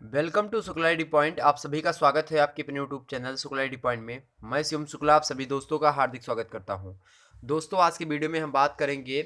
Welcome to Shukla D point. आप सभी का स्वागत है आपके अपने YouTube channel Shukla D point में। मैं शिवम शुक्ला आप सभी दोस्तों का हार्दिक स्वागत करता हूं। दोस्तों, आज की वीडियो में हम बात करेंगे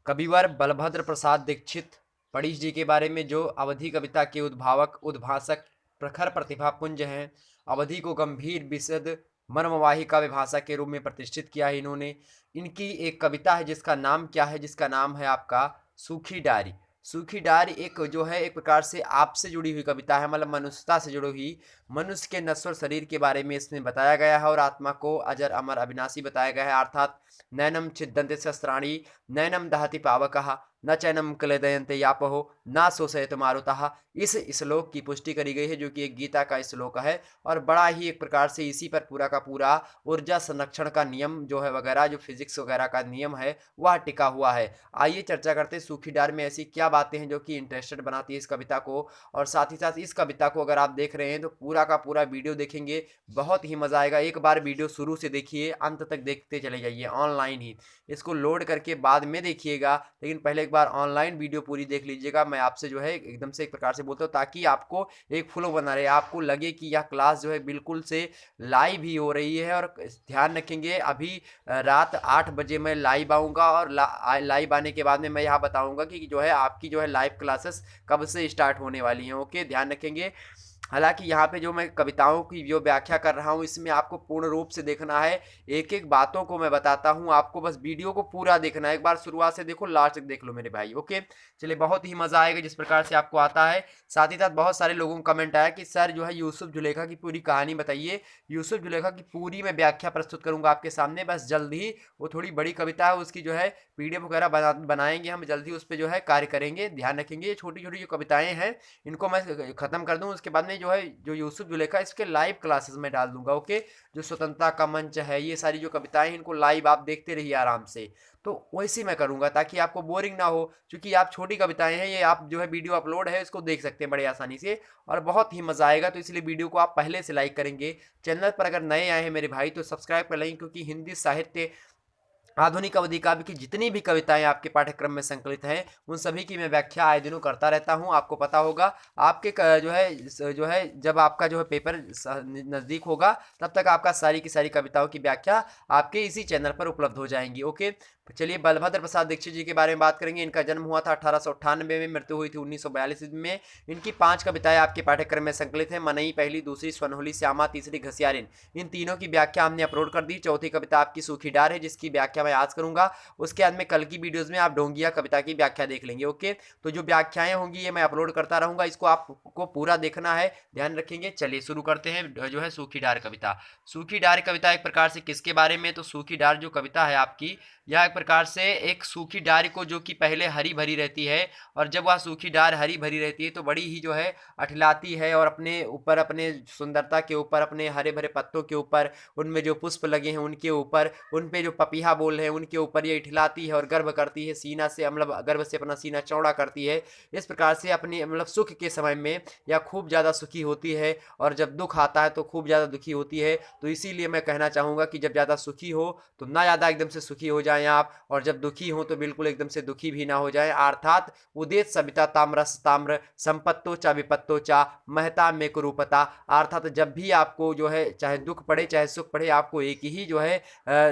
कविवर बलभद्र प्रसाद दीक्षित पणिश जी के बारे में, जो अवधी कविता के उद्भावक उद्भाषक प्रखर प्रतिभापुंज हैं। अवधी को गंभीर विशद मर्मवाही काव्य भाषा के रूप में प्रतिष्ठित किया है इन्होंने। इनकी एक कविता है जिसका नाम क्या है, जिसका नाम है आपका सूखी डायरी। सूखी डायरी एक जो है एक प्रकार से आपसे जुड़ी हुई कविता है, मतलब मनुष्यता से जुड़ी हुई। मनुष्य के नश्वर शरीर के बारे में इसमें बताया गया है और आत्मा को अजर अमर अविनाशी बताया गया है। अर्थात नैनम छिद्यन्ते शस्त्राणि नैनम दहति पावकः न चैनम क्लेदयन्ते यापहो न शोषयत मारुतः। इस श्लोक की पुष्टि करी गई है, जो कि एक गीता का श्लोक है और बड़ा ही एक प्रकार से इसी पर पूरा का पूरा ऊर्जा संरक्षण का नियम जो है वगैरह, जो फिजिक्स वगैरह का नियम है वह टिका हुआ है। आइए चर्चा करते हैं सूखी डार में ऐसी क्या बातें हैं जो कि इंटरेस्टेड बनाती है इस कविता को। और साथ ही साथ इस कविता को अगर आप देख रहे हैं तो पूरा का पूरा वीडियो देखेंगे, बहुत ही मजा आएगा। एक बार वीडियो शुरू से देखिए, अंत तक देखते चले जाइए ऑनलाइन ही। इसको लोड करके बाद में देखिएगा, लेकिन पहले एक बार ऑनलाइन वीडियो पूरी देख लीजिएगा। मैं आपसे जो है एकदम से एक प्रकार से बोलता हूँ ताकि आपको एक फ्लो बना रहे, आपको लगे कि यह क्लास जो है बिल्कुल से लाइव ही हो रही है। और ध्यान रखेंगे, अभी रात 8 बजे मैं लाइव आऊँगा और लाइव आने के बाद में मैं यहाँ बताऊँगा कि जो है आपकी जो है लाइव क्लासेस कब से स्टार्ट होने वाली हैं। ओके, ध्यान रखेंगे। हालांकि यहाँ पे जो मैं कविताओं की जो व्याख्या कर रहा हूँ इसमें आपको पूर्ण रूप से देखना है, एक एक बातों को मैं बताता हूँ, आपको बस वीडियो को पूरा देखना है। एक बार शुरुआत से देखो, लास्ट तक देख लो मेरे भाई। ओके, चलिए, बहुत ही मजा आएगा जिस प्रकार से आपको आता है। साथ ही साथ बहुत सारे लोगों का कमेंट आया कि सर जो है यूसुफ जुलेखा की पूरी कहानी बताइए। यूसुफ जुलेखा की पूरी मैं व्याख्या प्रस्तुत करूंगा आपके सामने, बस जल्द ही। वो थोड़ी बड़ी कविता है, उसकी जो है पीडीएफ वगैरह बनाएंगे हम, जल्दी उस पर जो है कार्य करेंगे। ध्यान रखेंगे, ये छोटी छोटी जो कविताएं हैं इनको मैं खत्म कर दूं, उसके बाद में जो है जो यूसुफ जुलेखा इसके लाइव क्लासेस में डाल दूंगा। ओके, जो स्वतंत्रता का मंच है, ये सारी जो कविताएं हैं इनको लाइव आप देखते रहिए आराम से। तो वैसे मैं करूंगा ताकि आपको बोरिंग ना हो, क्योंकि आप छोटी कविताएं हैं, ये आप जो है वीडियो अपलोड है इसको देख सकते हैं बड़े आसानी से और बहुत ही मजा आएगा। तो इसलिए वीडियो को आप पहले से लाइक करेंगे। चैनल पर अगर नए आए हैं मेरे भाई तो सब्सक्राइब कर लेंगे, क्योंकि हिंदी साहित्य आधुनिक अवधि काव्य की जितनी भी कविताएं आपके पाठ्यक्रम में संकलित हैं उन सभी की मैं व्याख्या आए दिनों करता रहता हूं। आपको पता होगा, आपके जो है जब आपका जो है पेपर नज़दीक होगा तब तक आपका सारी की सारी कविताओं की व्याख्या आपके इसी चैनल पर उपलब्ध हो जाएंगी। ओके, चलिए, बलभद्र प्रसाद दीक्षित जी के बारे में बात करेंगे। इनका जन्म हुआ था 1898 में, मृत्यु हुई थी 1942 में। इनकी 5 कविताएं आपके पाठ्यक्रम में संकलित हैं। मनई पहली, दूसरी स्वनहोली श्यामा, तीसरी घसियारिन। इन तीनों की व्याख्या हमने अपलोड कर दी। चौथी कविता आपकी सूखी डार है, जिसकी व्याख्या मैं आज करूंगा। उसके बाद में कल की वीडियोस में आप ढोंगिया कविता की व्याख्या देख लेंगे। ओके, तो जो व्याख्याएं होंगी ये मैं अपलोड करता रहूंगा, इसको आपको पूरा देखना है, ध्यान रखेंगे। चलिए शुरू करते हैं जो है सूखी डार कविता। सूखी डार कविता एक प्रकार से किसके बारे में, तो सूखी डार जो कविता है आपकी, यह एक प्रकार से एक सूखी डार को जो कि पहले हरी भरी रहती है, और जब वह सूखी डार हरी भरी रहती है तो बड़ी ही जो है अठलाती है, और अपने ऊपर अपने सुंदरता के ऊपर, अपने हरे भरे पत्तों के ऊपर, उनमें जो पुष्प लगे हैं उनके ऊपर, उन पे जो पपीहा बोल हैं उनके ऊपर ये इठलाती है और गर्भ करती है, सीना से मतलब गर्भ से अपना सीना चौड़ा करती है। इस प्रकार से अपनी मतलब सुख के समय में यह खूब ज़्यादा सुखी होती है, और जब दुख आता है तो खूब ज़्यादा दुखी होती है। तो इसीलिए मैं कहना चाहूँगा कि जब ज़्यादा सुखी हो तो ना ज़्यादा एकदम से सुखी हो जाएं आप, और जब दुखी हो तो बिल्कुल एकदम से दुखी भी ना हो जाएं। अर्थात उदेत सविता ताम्रस ताम्र संपत्तो चा विपत्तो चा महता में कुरूपता। अर्थात जब भी आपको जो है चाहे दुख पड़े चाहे सुख पड़े, आपको एक ही जो है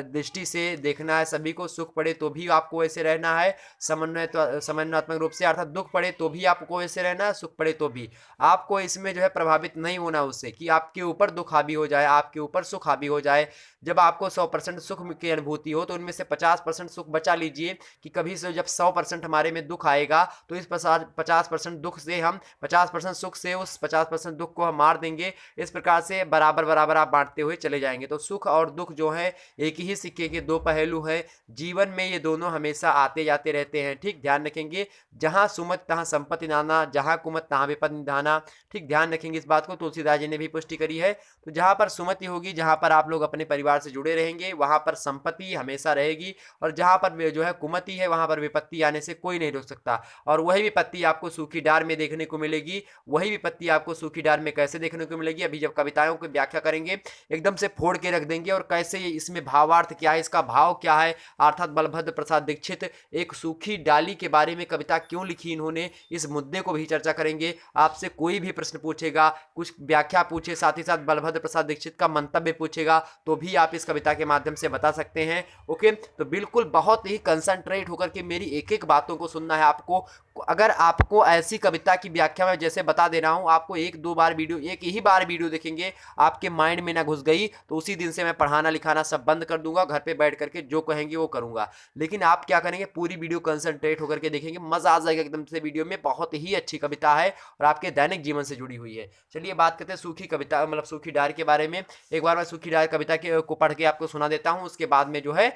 दृष्टि से देखना है सभी को। सुख पड़े तो भी आपको ऐसे रहना है समन्वयात्मक रूप से, अर्थात दुख पड़े तो भी आपको ऐसे रहना है, सुख पड़े तो भी। आपको इसमें जो है प्रभावित नहीं होना उससे कि आपके ऊपर दुख हावी हो जाए, आपके ऊपर सुख हावी हो जाए। जब आपको 100% सुख की अनुभूति हो तो उनमें से 50% सुख बचा लीजिए, कि कभी से जब 100% हमारे में दुख आएगा तो इस 50% दुख से हम 50% सुख से उस 50% दुख को हम मार देंगे। इस प्रकार से बराबर बराबर आप बांटते हुए चले जाएंगे। तो सुख और दुख जो है एक ही सिक्के के दो पहलू हैं, जीवन में ये दोनों हमेशा आते जाते रहते हैं। ठीक, ध्यान रखेंगे। जहां सुमत तहां संपत्ति नाना, जहां कुमत तहां विपद निधाना। ठीक, ध्यान रखेंगे इस बात को, तुलसीदास जी ने भी पुष्टि करी है। तो जहां पर सुमति होगी, जहां पर आप लोग अपने परिवार से जुड़े रहेंगे, वहां पर संपत्ति हमेशा रहेगी, और जहाँ पर जो है कुमति है वहाँ पर विपत्ति आने से कोई नहीं रोक सकता। और वही विपत्ति आपको सूखी डार में देखने को मिलेगी। वही विपत्ति आपको सूखी डार में कैसे देखने को मिलेगी, अभी जब कविताओं की व्याख्या करेंगे एकदम से फोड़ के रख देंगे, और कैसे इसमें भावार्थ क्या है, इसका भाव क्या है, अर्थात बलभद्र प्रसाद दीक्षित एक सूखी डाली के बारे में कविता क्यों लिखी इन्होंने, इस मुद्दे को भी चर्चा करेंगे। आपसे कोई भी प्रश्न पूछेगा, कुछ व्याख्या पूछे, साथ ही साथ बलभद्र प्रसाद दीक्षित का मंतव्य पूछेगा, तो भी आप इस कविता के माध्यम से बता सकते हैं। ओके, तो बिल्कुल बहुत ही कंसंट्रेट होकर के मेरी एक एक बातों को सुनना है आपको। अगर आपको ऐसी कविता की व्याख्या में जैसे बता दे रहा हूं, आपको एक दो बार वीडियो, एक ही बार वीडियो देखेंगे, आपके माइंड में ना घुस गई तो उसी दिन से मैं पढ़ाना लिखाना सब बंद कर दूंगा, घर पे बैठ करके जो कहेंगे वो करूंगा। लेकिन आप क्या करेंगे, पूरी वीडियो कंसंट्रेट होकर के देखेंगे, मजा आ जाएगा एकदम से वीडियो में। बहुत ही अच्छी कविता है और आपके दैनिक जीवन से जुड़ी हुई है। चलिए बात करते हैं सूखी कविता, मतलब सूखी डार के बारे में। एक बार मैं सूखी डार कविता को पढ़ के आपको सुना देता हूँ, उसके बाद में जो है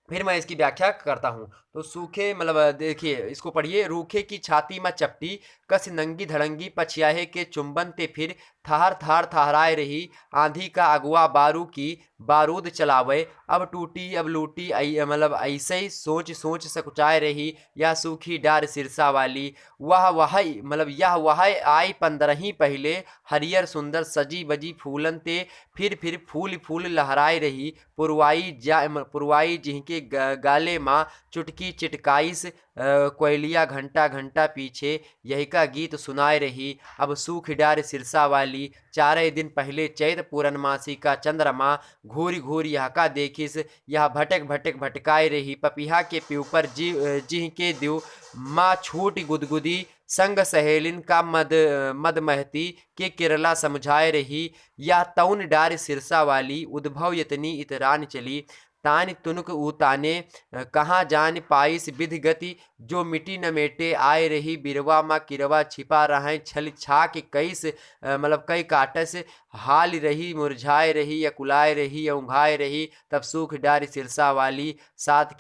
फिर मैं इसकी व्याख्या करता हूँ। तो सूखे मतलब देखिए, इसको पढ़िए। रूखे की छाती में चपटी, कस नंगी धड़ंगी, पछियाहे के चुंबन ते फिर, थहर थहर थहराए रही, आंधी का अगुआ बारू की, बारूद चलावे, अब टूटी अब लूटी, मतलब ऐसे ही सोच सोच सकुचाए रही, या सूखी डार सिरसा वाली। वह मतलब यह वह आई 15 पहले, हरियर सुंदर सजी बजी फूलन ते, फिर फूल फूल लहराए रही, पुरवाई जिनके गाले माँ, चुटकी चिटकाइस, कोयलिया घंटा घंटा पीछे, यही का गीत सुनाए रही। अब सूख डार सिरसा वाली, 4 दिन पहले चैत पूर्णमासी का चंद्रमा, घूर घूर यह का देखिस, यह भटक भटक भटकाए रही, पपिहा के प्यूपर जी के द्यू, माँ छूट गुदगुदी, संग सहेलिन का मद महती, के केरला समझाए रही, या तौन डार सिरसा वाली, उद्भव यतनी इतरान चली, तान तुनक उताने, कहाँ जान पाइस विध गति, जो मिटी न मेटे आए रही, बिरवा माँ किरवा छिपा रहें, छल छाक कैस मतलब कई काटस, हाल रही मुरझाए रही, या कुलाए रही, या उंघाए रही, तब सूख डार सिरसा वाली, सात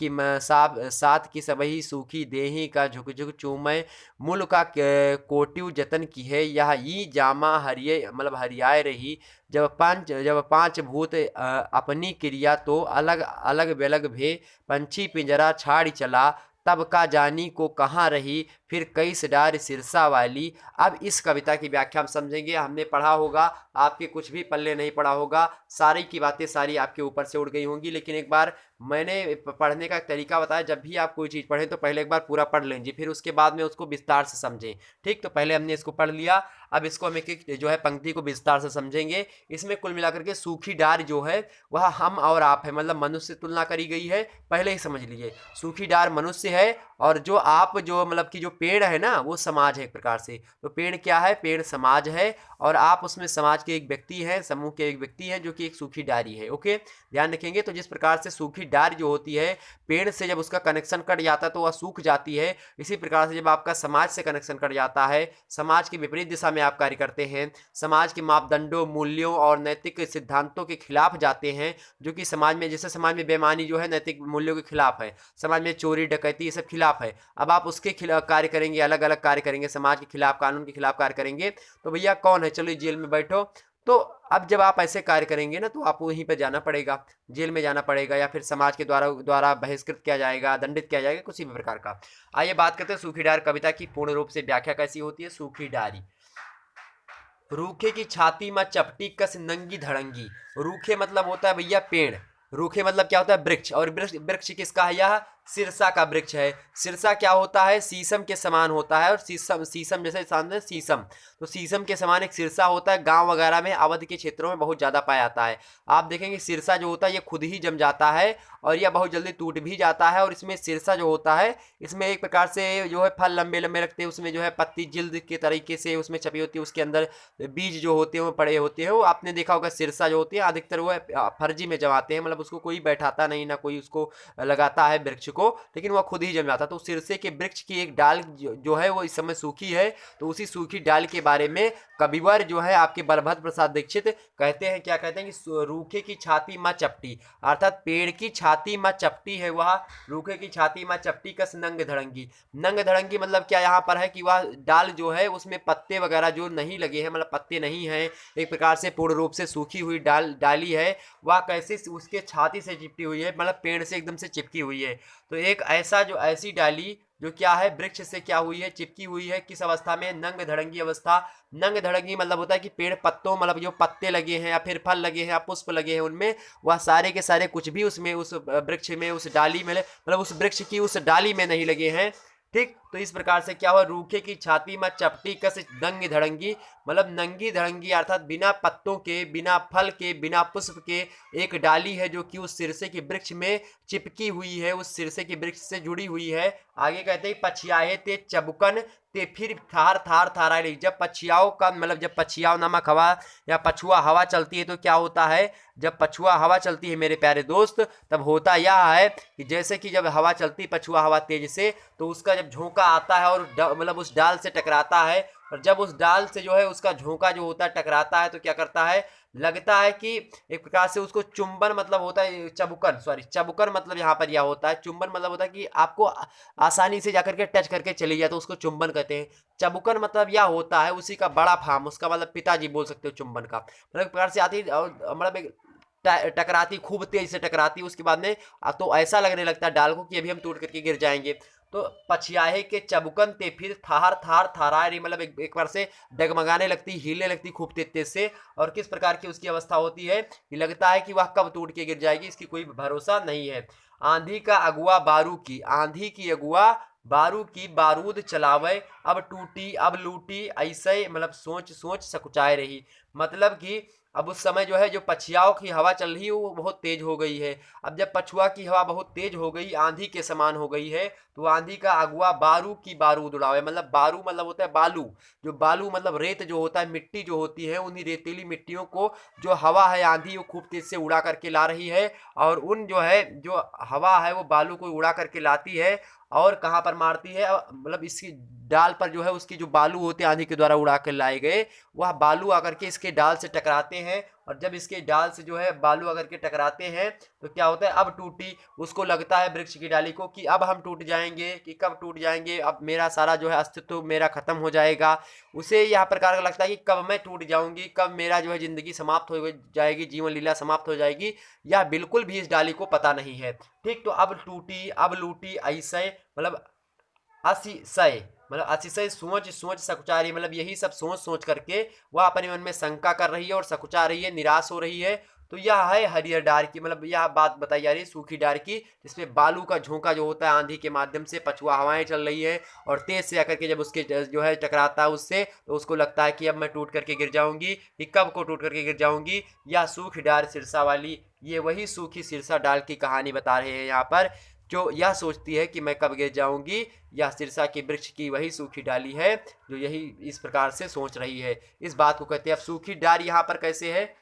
की सबही सूखी देही का झुक झुक चूमय, मूल का कोटिव जतन की है, यह ई जामा हरिये मतलब हरियाए रही, जब पांच भूत अपनी क्रिया तो अलग अलग बेलग भे, पंछी पिंजरा छाड़ चला, तब का जानी को कहाँ रही, फिर कैस डार सिरसा वाली। अब इस कविता की व्याख्या हम समझेंगे। हमने पढ़ा होगा, आपके कुछ भी पल्ले नहीं पढ़ा होगा, सारी की बातें सारी आपके ऊपर से उड़ गई होंगी। लेकिन एक बार मैंने पढ़ने का तरीका बताया, जब भी आप कोई चीज़ पढ़ें तो पहले एक बार पूरा पढ़ लीजिए, फिर उसके बाद में उसको विस्तार से समझें। ठीक, तो पहले हमने इसको पढ़ लिया, अब इसको हम एक जो है पंक्ति को विस्तार से समझेंगे। इसमें कुल मिलाकर के सूखी डार जो है वह हम और आप है, मतलब मनुष्य से तुलना करी गई है, पहले ही समझ लीजिए। सूखी डार मनुष्य है, और जो आप जो मतलब कि जो पेड़ है ना वो समाज है एक प्रकार से। तो पेड़ क्या है, पेड़ समाज है, और आप उसमें समाज के एक व्यक्ति हैं, समूह के एक व्यक्ति हैं, जो कि एक सूखी डारी है। ओके, ध्यान रखेंगे। तो जिस प्रकार से सूखी डार जो होती है, पेड़ से जब उसका कनेक्शन कट जाता है तो वह सूख जाती है, इसी प्रकार से जब आपका समाज से कनेक्शन कट जाता है, समाज की विपरीत दिशा में आप कार्य करते हैं, समाज के मापदंडों, मूल्यों और नैतिक सिद्धांतों के खिलाफ जाते हैं, जो कि समाज में, जैसे समाज में बेईमानी जो है नैतिक मूल्यों के खिलाफ है, समाज में चोरी डकैती ये सब खिलाफ है, अब आप उसके खिलाफ कार्य करेंगे, अलग अलग कार्य करेंगे, समाज के खिलाफ, कानून के खिलाफ कार्य करेंगे, तो भैया कौन है, चलो जेल में बैठो। तो अब जब आप ऐसे कार्य करेंगे ना, तो आपको वहीं पे जाना पड़ेगा, जेल में जाना पड़ेगा, या फिर समाज के द्वारा बहिष्कृत किया जाएगा, दंडित किया जाएगा, किसी भी प्रकार का। आइए बात करते हैं सूखी डार कविता की पूर्ण रूप से व्याख्या कैसी होती है। सूखी डारी। रूखे की छाती में चपटी, कस नंगी धड़ंगी। रूखे मतलब होता है भैया पेड़, रूखे मतलब क्या होता है, वृक्ष। और वृक्ष किसका है, यह सिरसा का वृक्ष है। सिरसा क्या होता है, शीशम के समान होता है, और शीशम जैसे सामने शीशम, तो शीशम के समान एक सिरसा होता है। गांव वगैरह में, अवध के क्षेत्रों में बहुत ज़्यादा पाया जाता है। आप देखेंगे सिरसा जो होता है ये खुद ही जम जाता है, और यह बहुत जल्दी टूट भी जाता है। और इसमें सिरसा जो होता है, इसमें एक प्रकार से जो है फल लंबे लंबे लगते हैं, उसमें जो है पत्ती जिल्द के तरीके से उसमें छपी होती है, उसके अंदर बीज जो होते हैं वो पड़े होते हैं। वो आपने देखा होगा, सिरसा जो होती है अधिकतर वो फर्जी में जमाते हैं, मतलब उसको कोई बैठाता नहीं, ना कोई उसको लगाता है वृक्ष को, लेकिन वह खुद ही जम जाता। तो सिरसे के वृक्ष की एक डाल जो है वो इस समय सूखी है, तो उसी सूखी डाल के बारे में कविवर जो है आपके बलभद्र प्रसाद दीक्षित कहते हैं, क्या कहते हैं कि रूखे की छाती माँ चपटी, अर्थात पेड़ की छाती माँ चपटी है वह, रूखे की छाती माँ चपटी कस नंग धड़ंगी। नंग धड़ंगी मतलब क्या यहाँ पर है कि वह डाल जो है उसमें पत्ते वगैरह जो नहीं लगे हैं, मतलब पत्ते नहीं हैं, एक प्रकार से पूर्ण रूप से सूखी हुई डाली है, वह कैसे उसके छाती से चिपटी हुई है, मतलब पेड़ से एकदम से चिपकी हुई है। तो एक ऐसी डाली जो क्या है वृक्ष से क्या हुई है, चिपकी हुई है, किस अवस्था में, नंग धड़ंगी अवस्था। नंग धड़ंगी मतलब होता है कि पेड़ पत्तों, मतलब जो पत्ते लगे हैं या फिर फल लगे हैं या पुष्प लगे हैं उनमें वह सारे के सारे कुछ भी उसमें उस वृक्ष में उस डाली में, मतलब उस वृक्ष की उस डाली में नहीं लगे हैं। ठीक, तो इस प्रकार से क्या हुआ, रूखे की छाती में चपटी कस नंगी धड़ंगी, मतलब नंगी धड़ंगी अर्थात बिना पत्तों के, बिना फल के, बिना पुष्प के एक डाली है जो कि उस सिरसे के वृक्ष में चिपकी हुई है, उस सिरसे के वृक्ष से जुड़ी हुई है। आगे कहते हैं पछियाए ते चबुकन ते फिर थार थार थारा रही। जब पछियाओं का मतलब जब पछियाओं नामक हवा या पछुआ हवा चलती है तो क्या होता है, जब पछुआ हवा चलती है मेरे प्यारे दोस्त, तब होता यह है कि जैसे कि जब हवा चलती पछुआ हवा तेज से, तो उसका जब झोंका आता है और मतलब उस डाल से टकराता है, और जब उस डाल से जो है उसका झोंका जो होता है टकराता है तो क्या करता है, लगता है कि एक प्रकार से उसको चुंबन मतलब होता है, चबुकन चबुकन मतलब यहाँ पर यह होता है, चुंबन मतलब होता है कि आपको आसानी से जाकर के टच करके चली जाए तो उसको चुंबन कहते हैं। चबुकन मतलब यह होता है उसी का बड़ा फार्म, उसका मतलब पिताजी बोल सकते हो चुंबन का, मतलब एक प्रकार से आती मतलब एक टकराती, खूब तेज से टकराती, उसके बाद में तो ऐसा लगने लगता है डाल को कि अभी हम टूट करके गिर जाएंगे। तो पछियाहे के चबुकन ते फिर थार थार थारा रही, मतलब एक बार से डगमगाने लगती, हिले लगती खूब तेज तेज से। और किस प्रकार की उसकी अवस्था होती है कि लगता है कि वह कब टूट के गिर जाएगी, इसकी कोई भरोसा नहीं है। आंधी का अगुआ बारू की, आंधी की अगुआ बारू की बारूद चलावे, अब टूटी अब लूटी ऐसे, मतलब सोच सोच सकुचाए रही, मतलब कि अब उस समय जो है जो पछियाओं की हवा चल रही है वो बहुत तेज हो गई है। अब जब पछुआ की हवा बहुत तेज हो गई, आंधी के समान हो गई है, तो आंधी का अगुआ बारू की बारूद उड़ावे, मतलब बारू मतलब होता है बालू, जो बालू मतलब रेत जो होता है, मिट्टी जो होती है, उन्हीं रेतीली मिट्टियों को जो हवा है आंधी वो खूब तेज से उड़ा करके ला रही है, और उन जो है जो हवा है वो बालू को उड़ा करके लाती है और कहाँ पर मारती है, मतलब इसकी डाल पर जो है उसकी जो बालू होते हैं आंधी के द्वारा उड़ा कर लाए गए, वह बालू आकर के इसके डाल से टकराते हैं, और जब इसके डाल से जो है बालू आकर के टकराते हैं तो क्या होता है, अब टूटी, उसको लगता है वृक्ष की डाली को कि अब हम टूट जाएंगे, कि कब टूट जाएंगे, अब मेरा सारा जो है अस्तित्व मेरा खत्म हो जाएगा। उसे यह प्रकार का लगता है कि कब मैं टूट जाऊंगी, कब मेरा जो है जिंदगी समाप्त हो जाएगी, जीवन लीला समाप्त हो जाएगी, यह बिल्कुल भी इस डाली को पता नहीं है। ठीक, तो अब टूटी अब लूटी ऐसे, मतलब अतिशय, मतलब अतिशय सोच सोच सकुचा रही, मतलब यही सब सोच सोच करके वह अपने मन में शंका कर रही है और सकुचा रही है, निराश हो रही है। तो यह है हरियर डार की, मतलब यह बात बताई जा रही है सूखी डार की, जिसमें बालू का झोंका जो होता है आंधी के माध्यम से, पछुआ हवाएं चल रही है और तेज से आकर के जब उसके जो है टकराता है उससे, तो उसको लगता है कि अब मैं टूट करके गिर जाऊंगी, कि कब को टूट करके गिर जाऊंगी। यह सूखी डार सिरसा वाली, ये वही सूखी सिरसा डाल की कहानी बता रहे हैं यहाँ पर, जो यह सोचती है कि मैं कब गिर जाऊंगी। यह सिरसा के वृक्ष की वही सूखी डाली है जो यही इस प्रकार से सोच रही है, इस बात को कहते हैं। अब सूखी डाल यहाँ पर कैसे है,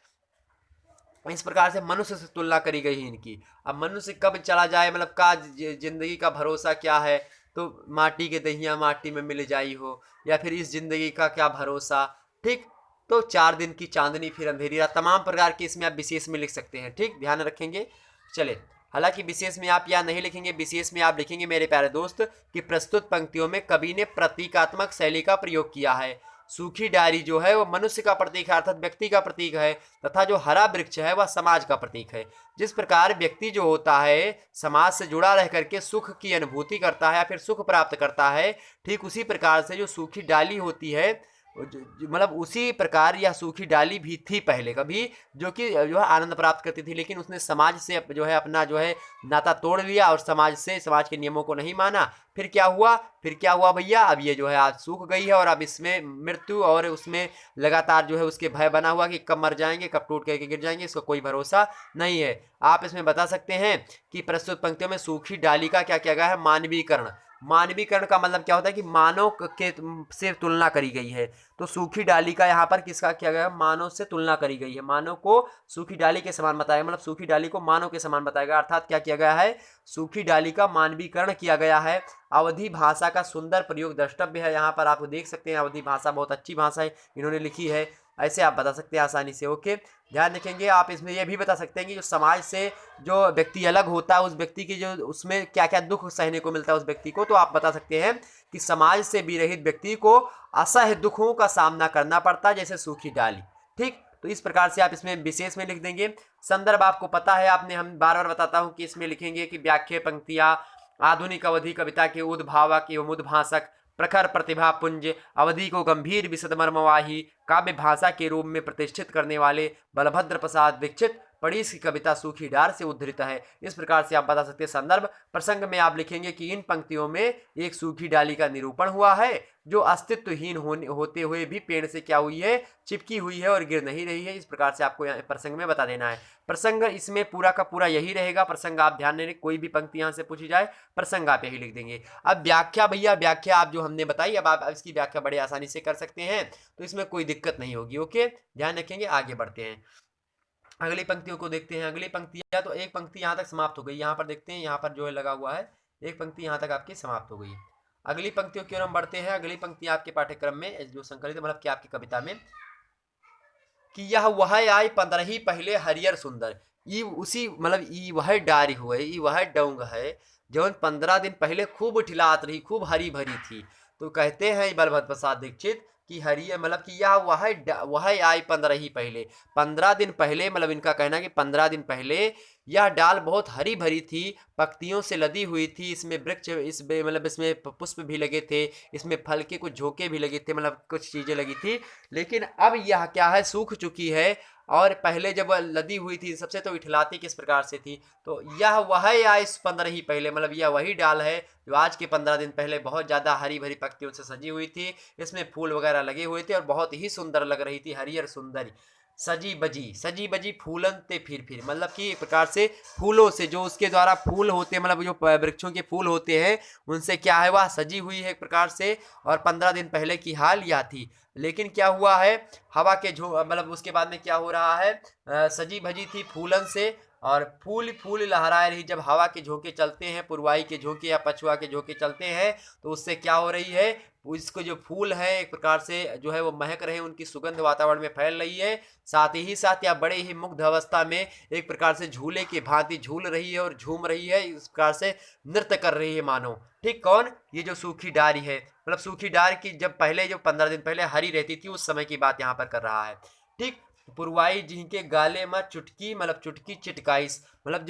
इस प्रकार से मनुष्य से तुलना करी गई है इनकी। अब मनुष्य कब चला जाए, मतलब का जिंदगी का भरोसा क्या है, तो माटी के दहिया माटी में मिल जाई हो, या फिर इस जिंदगी का क्या भरोसा। ठीक, तो 4 दिन की चांदनी फिर अंधेरी रात, तमाम प्रकार के इसमें आप विशेष में लिख सकते हैं। ठीक, ध्यान रखेंगे। चले, हालांकि विशेष में आप यहाँ नहीं लिखेंगे, विशेष में आप लिखेंगे मेरे प्यारे दोस्त कि प्रस्तुत पंक्तियों में कवि ने प्रतीकात्मक शैली का प्रयोग किया है। सूखी डायरी जो है वो मनुष्य का प्रतीक है, अर्थात व्यक्ति का प्रतीक है, तथा जो हरा वृक्ष है वह समाज का प्रतीक है। जिस प्रकार व्यक्ति जो होता है समाज से जुड़ा रह करके सुख की अनुभूति करता है या फिर सुख प्राप्त करता है, ठीक उसी प्रकार से जो सूखी डाली होती है, मतलब उसी प्रकार यह सूखी डाली भी थी पहले कभी, जो कि जो है आनंद प्राप्त करती थी, लेकिन उसने समाज से जो है अपना जो है नाता तोड़ लिया और समाज के नियमों को नहीं माना। फिर क्या हुआ भैया, अब ये जो है आज सूख गई है और अब इसमें मृत्यु और उसमें लगातार जो है उसके भय बना हुआ कि कब मर जाएंगे, कब टूट करके गिर जाएंगे, इसका कोई भरोसा नहीं है। आप इसमें बता सकते हैं कि प्रस्तुत पंक्तियों में सूखी डाली का क्या किया गया है, मानवीकरण। मानवीकरण का मतलब क्या होता है कि मानव के से तुलना करी गई है। तो सूखी डाली का यहाँ पर किसका किया गया है, मानव से तुलना करी गई है, मानव को सूखी डाली के समान बताया, मतलब सूखी डाली को मानव के समान बताया गया, अर्थात क्या किया गया है, सूखी डाली का मानवीकरण किया गया है। अवधी भाषा का सुंदर प्रयोग द्रष्टव्य है, यहाँ पर आप देख सकते हैं अवधी भाषा बहुत अच्छी भाषा है इन्होंने लिखी है, ऐसे आप बता सकते हैं आसानी से। ओके, ध्यान रखेंगे आप। इसमें यह भी बता सकते हैं कि जो समाज से जो व्यक्ति अलग होता है उस व्यक्ति की जो उसमें क्या क्या दुख सहने को मिलता है उस व्यक्ति को, तो आप बता सकते हैं कि समाज से विरहित व्यक्ति को असह्य दुखों का सामना करना पड़ता है, जैसे सूखी डाली। ठीक, तो इस प्रकार से आप इसमें विशेष में लिख देंगे। संदर्भ आपको पता है, आपने हम बार बार बताता हूं कि इसमें लिखेंगे कि व्याख्या पंक्तियां आधुनिक अवधि कविता के उद्भावक एवं उद्भाषक, प्रखर प्रतिभा पुंज, अवधि को गंभीर विशद मर्मवाही काव्य भाषा के रूप में प्रतिष्ठित करने वाले बलभद्र प्रसाद दीक्षित पड़ीस की कविता सूखी डार से उद्धृत है। इस प्रकार से आप बता सकते हैं। संदर्भ प्रसंग में आप लिखेंगे कि इन पंक्तियों में एक सूखी डाली का निरूपण हुआ है जो अस्तित्वहीन होते हुए भी पेड़ से क्या हुई है, चिपकी हुई है और गिर नहीं रही है। इस प्रकार से आपको प्रसंग में बता देना है। प्रसंग इसमें पूरा का पूरा यही रहेगा। प्रसंग आप ध्यान देने, कोई भी पंक्ति यहाँ से पूछी जाए प्रसंग आप यही लिख देंगे। अब व्याख्या, भैया व्याख्या आप जो हमने बताई, अब आप इसकी व्याख्या बड़े आसानी से कर सकते हैं, तो इसमें कोई दिक्कत नहीं होगी। ओके, ध्यान रखेंगे। आगे बढ़ते हैं, अगली पंक्तियों को देखते हैं। अगली पंक्तियां, तो एक पंक्ति यहाँ तक समाप्त हो गई, यहाँ पर देखते हैं, यहाँ पर जो है लगा हुआ है, एक पंक्ति यहाँ तक आपकी समाप्त हो गई। अगली पंक्तियों की ओर हम बढ़ते हैं। अगली पंक्ति आपके पाठ्यक्रम में जो संकलित मतलब कि आपकी कविता में, कि यह वह आय 15 पहले हरियर सुंदर, ई उसी मतलब ई वह डारी हुए, ई वह डोंग है जो 15 दिन पहले खूब ठिलात रही, खूब हरी भरी थी। तो कहते हैं बलभद्र प्रसाद दीक्षित कि हरियर मतलब कि यह वह आई 15 पहले, 15 दिन पहले, मतलब इनका कहना है कि 15 दिन पहले यह डाल बहुत हरी भरी थी, पत्तियों से लदी हुई थी, इसमें वृक्ष मतलब इसमें पुष्प भी लगे थे, इसमें फल के कुछ झोंके भी लगे थे, मतलब कुछ चीज़ें लगी थी। लेकिन अब यह क्या है, सूख चुकी है। और पहले जब लदी हुई थी सबसे, तो इठलाती किस प्रकार से थी, तो यह वह या इस 15 पहले, मतलब यह वही डाल है जो आज के 15 दिन पहले बहुत ज़्यादा हरी भरी पत्तियों से सजी हुई थी, इसमें फूल वगैरह लगे हुए थे और बहुत ही सुंदर लग रही थी, हरियर सुंदर, सजी बजी फूलन ते फिर मतलब कि एक प्रकार से फूलों से, जो उसके द्वारा फूल होते हैं, मतलब जो वृक्षों के फूल होते हैं उनसे क्या है, वह सजी हुई है एक प्रकार से। और 15 दिन पहले की हाल यह थी। लेकिन क्या हुआ है, हवा के मतलब उसके बाद में क्या हो रहा है, सजी भजी थी फूलन से, और फूल फूल लहराए रही। जब हवा के झोंके चलते हैं, पुरवाई के झोंके या पछुआ के झोंके चलते हैं, तो उससे क्या हो रही है, इसको जो फूल है एक प्रकार से जो है वो महक रहे, उनकी सुगंध वातावरण में फैल रही है। साथ ही साथ या बड़े ही मुग्ध अवस्था में एक प्रकार से झूले की भांति झूल रही है और झूम रही है, इस प्रकार से नृत्य कर रही है मानो। ठीक, कौन, ये जो सूखी डारी है, मतलब सूखी डार की जब पहले जो 15 दिन पहले हरी रहती थी उस समय की बात यहाँ पर कर रहा है। ठीक, पुरवाई जिनके गाले में चुटकी, मतलब चुटकी चिटकाइस, मतलब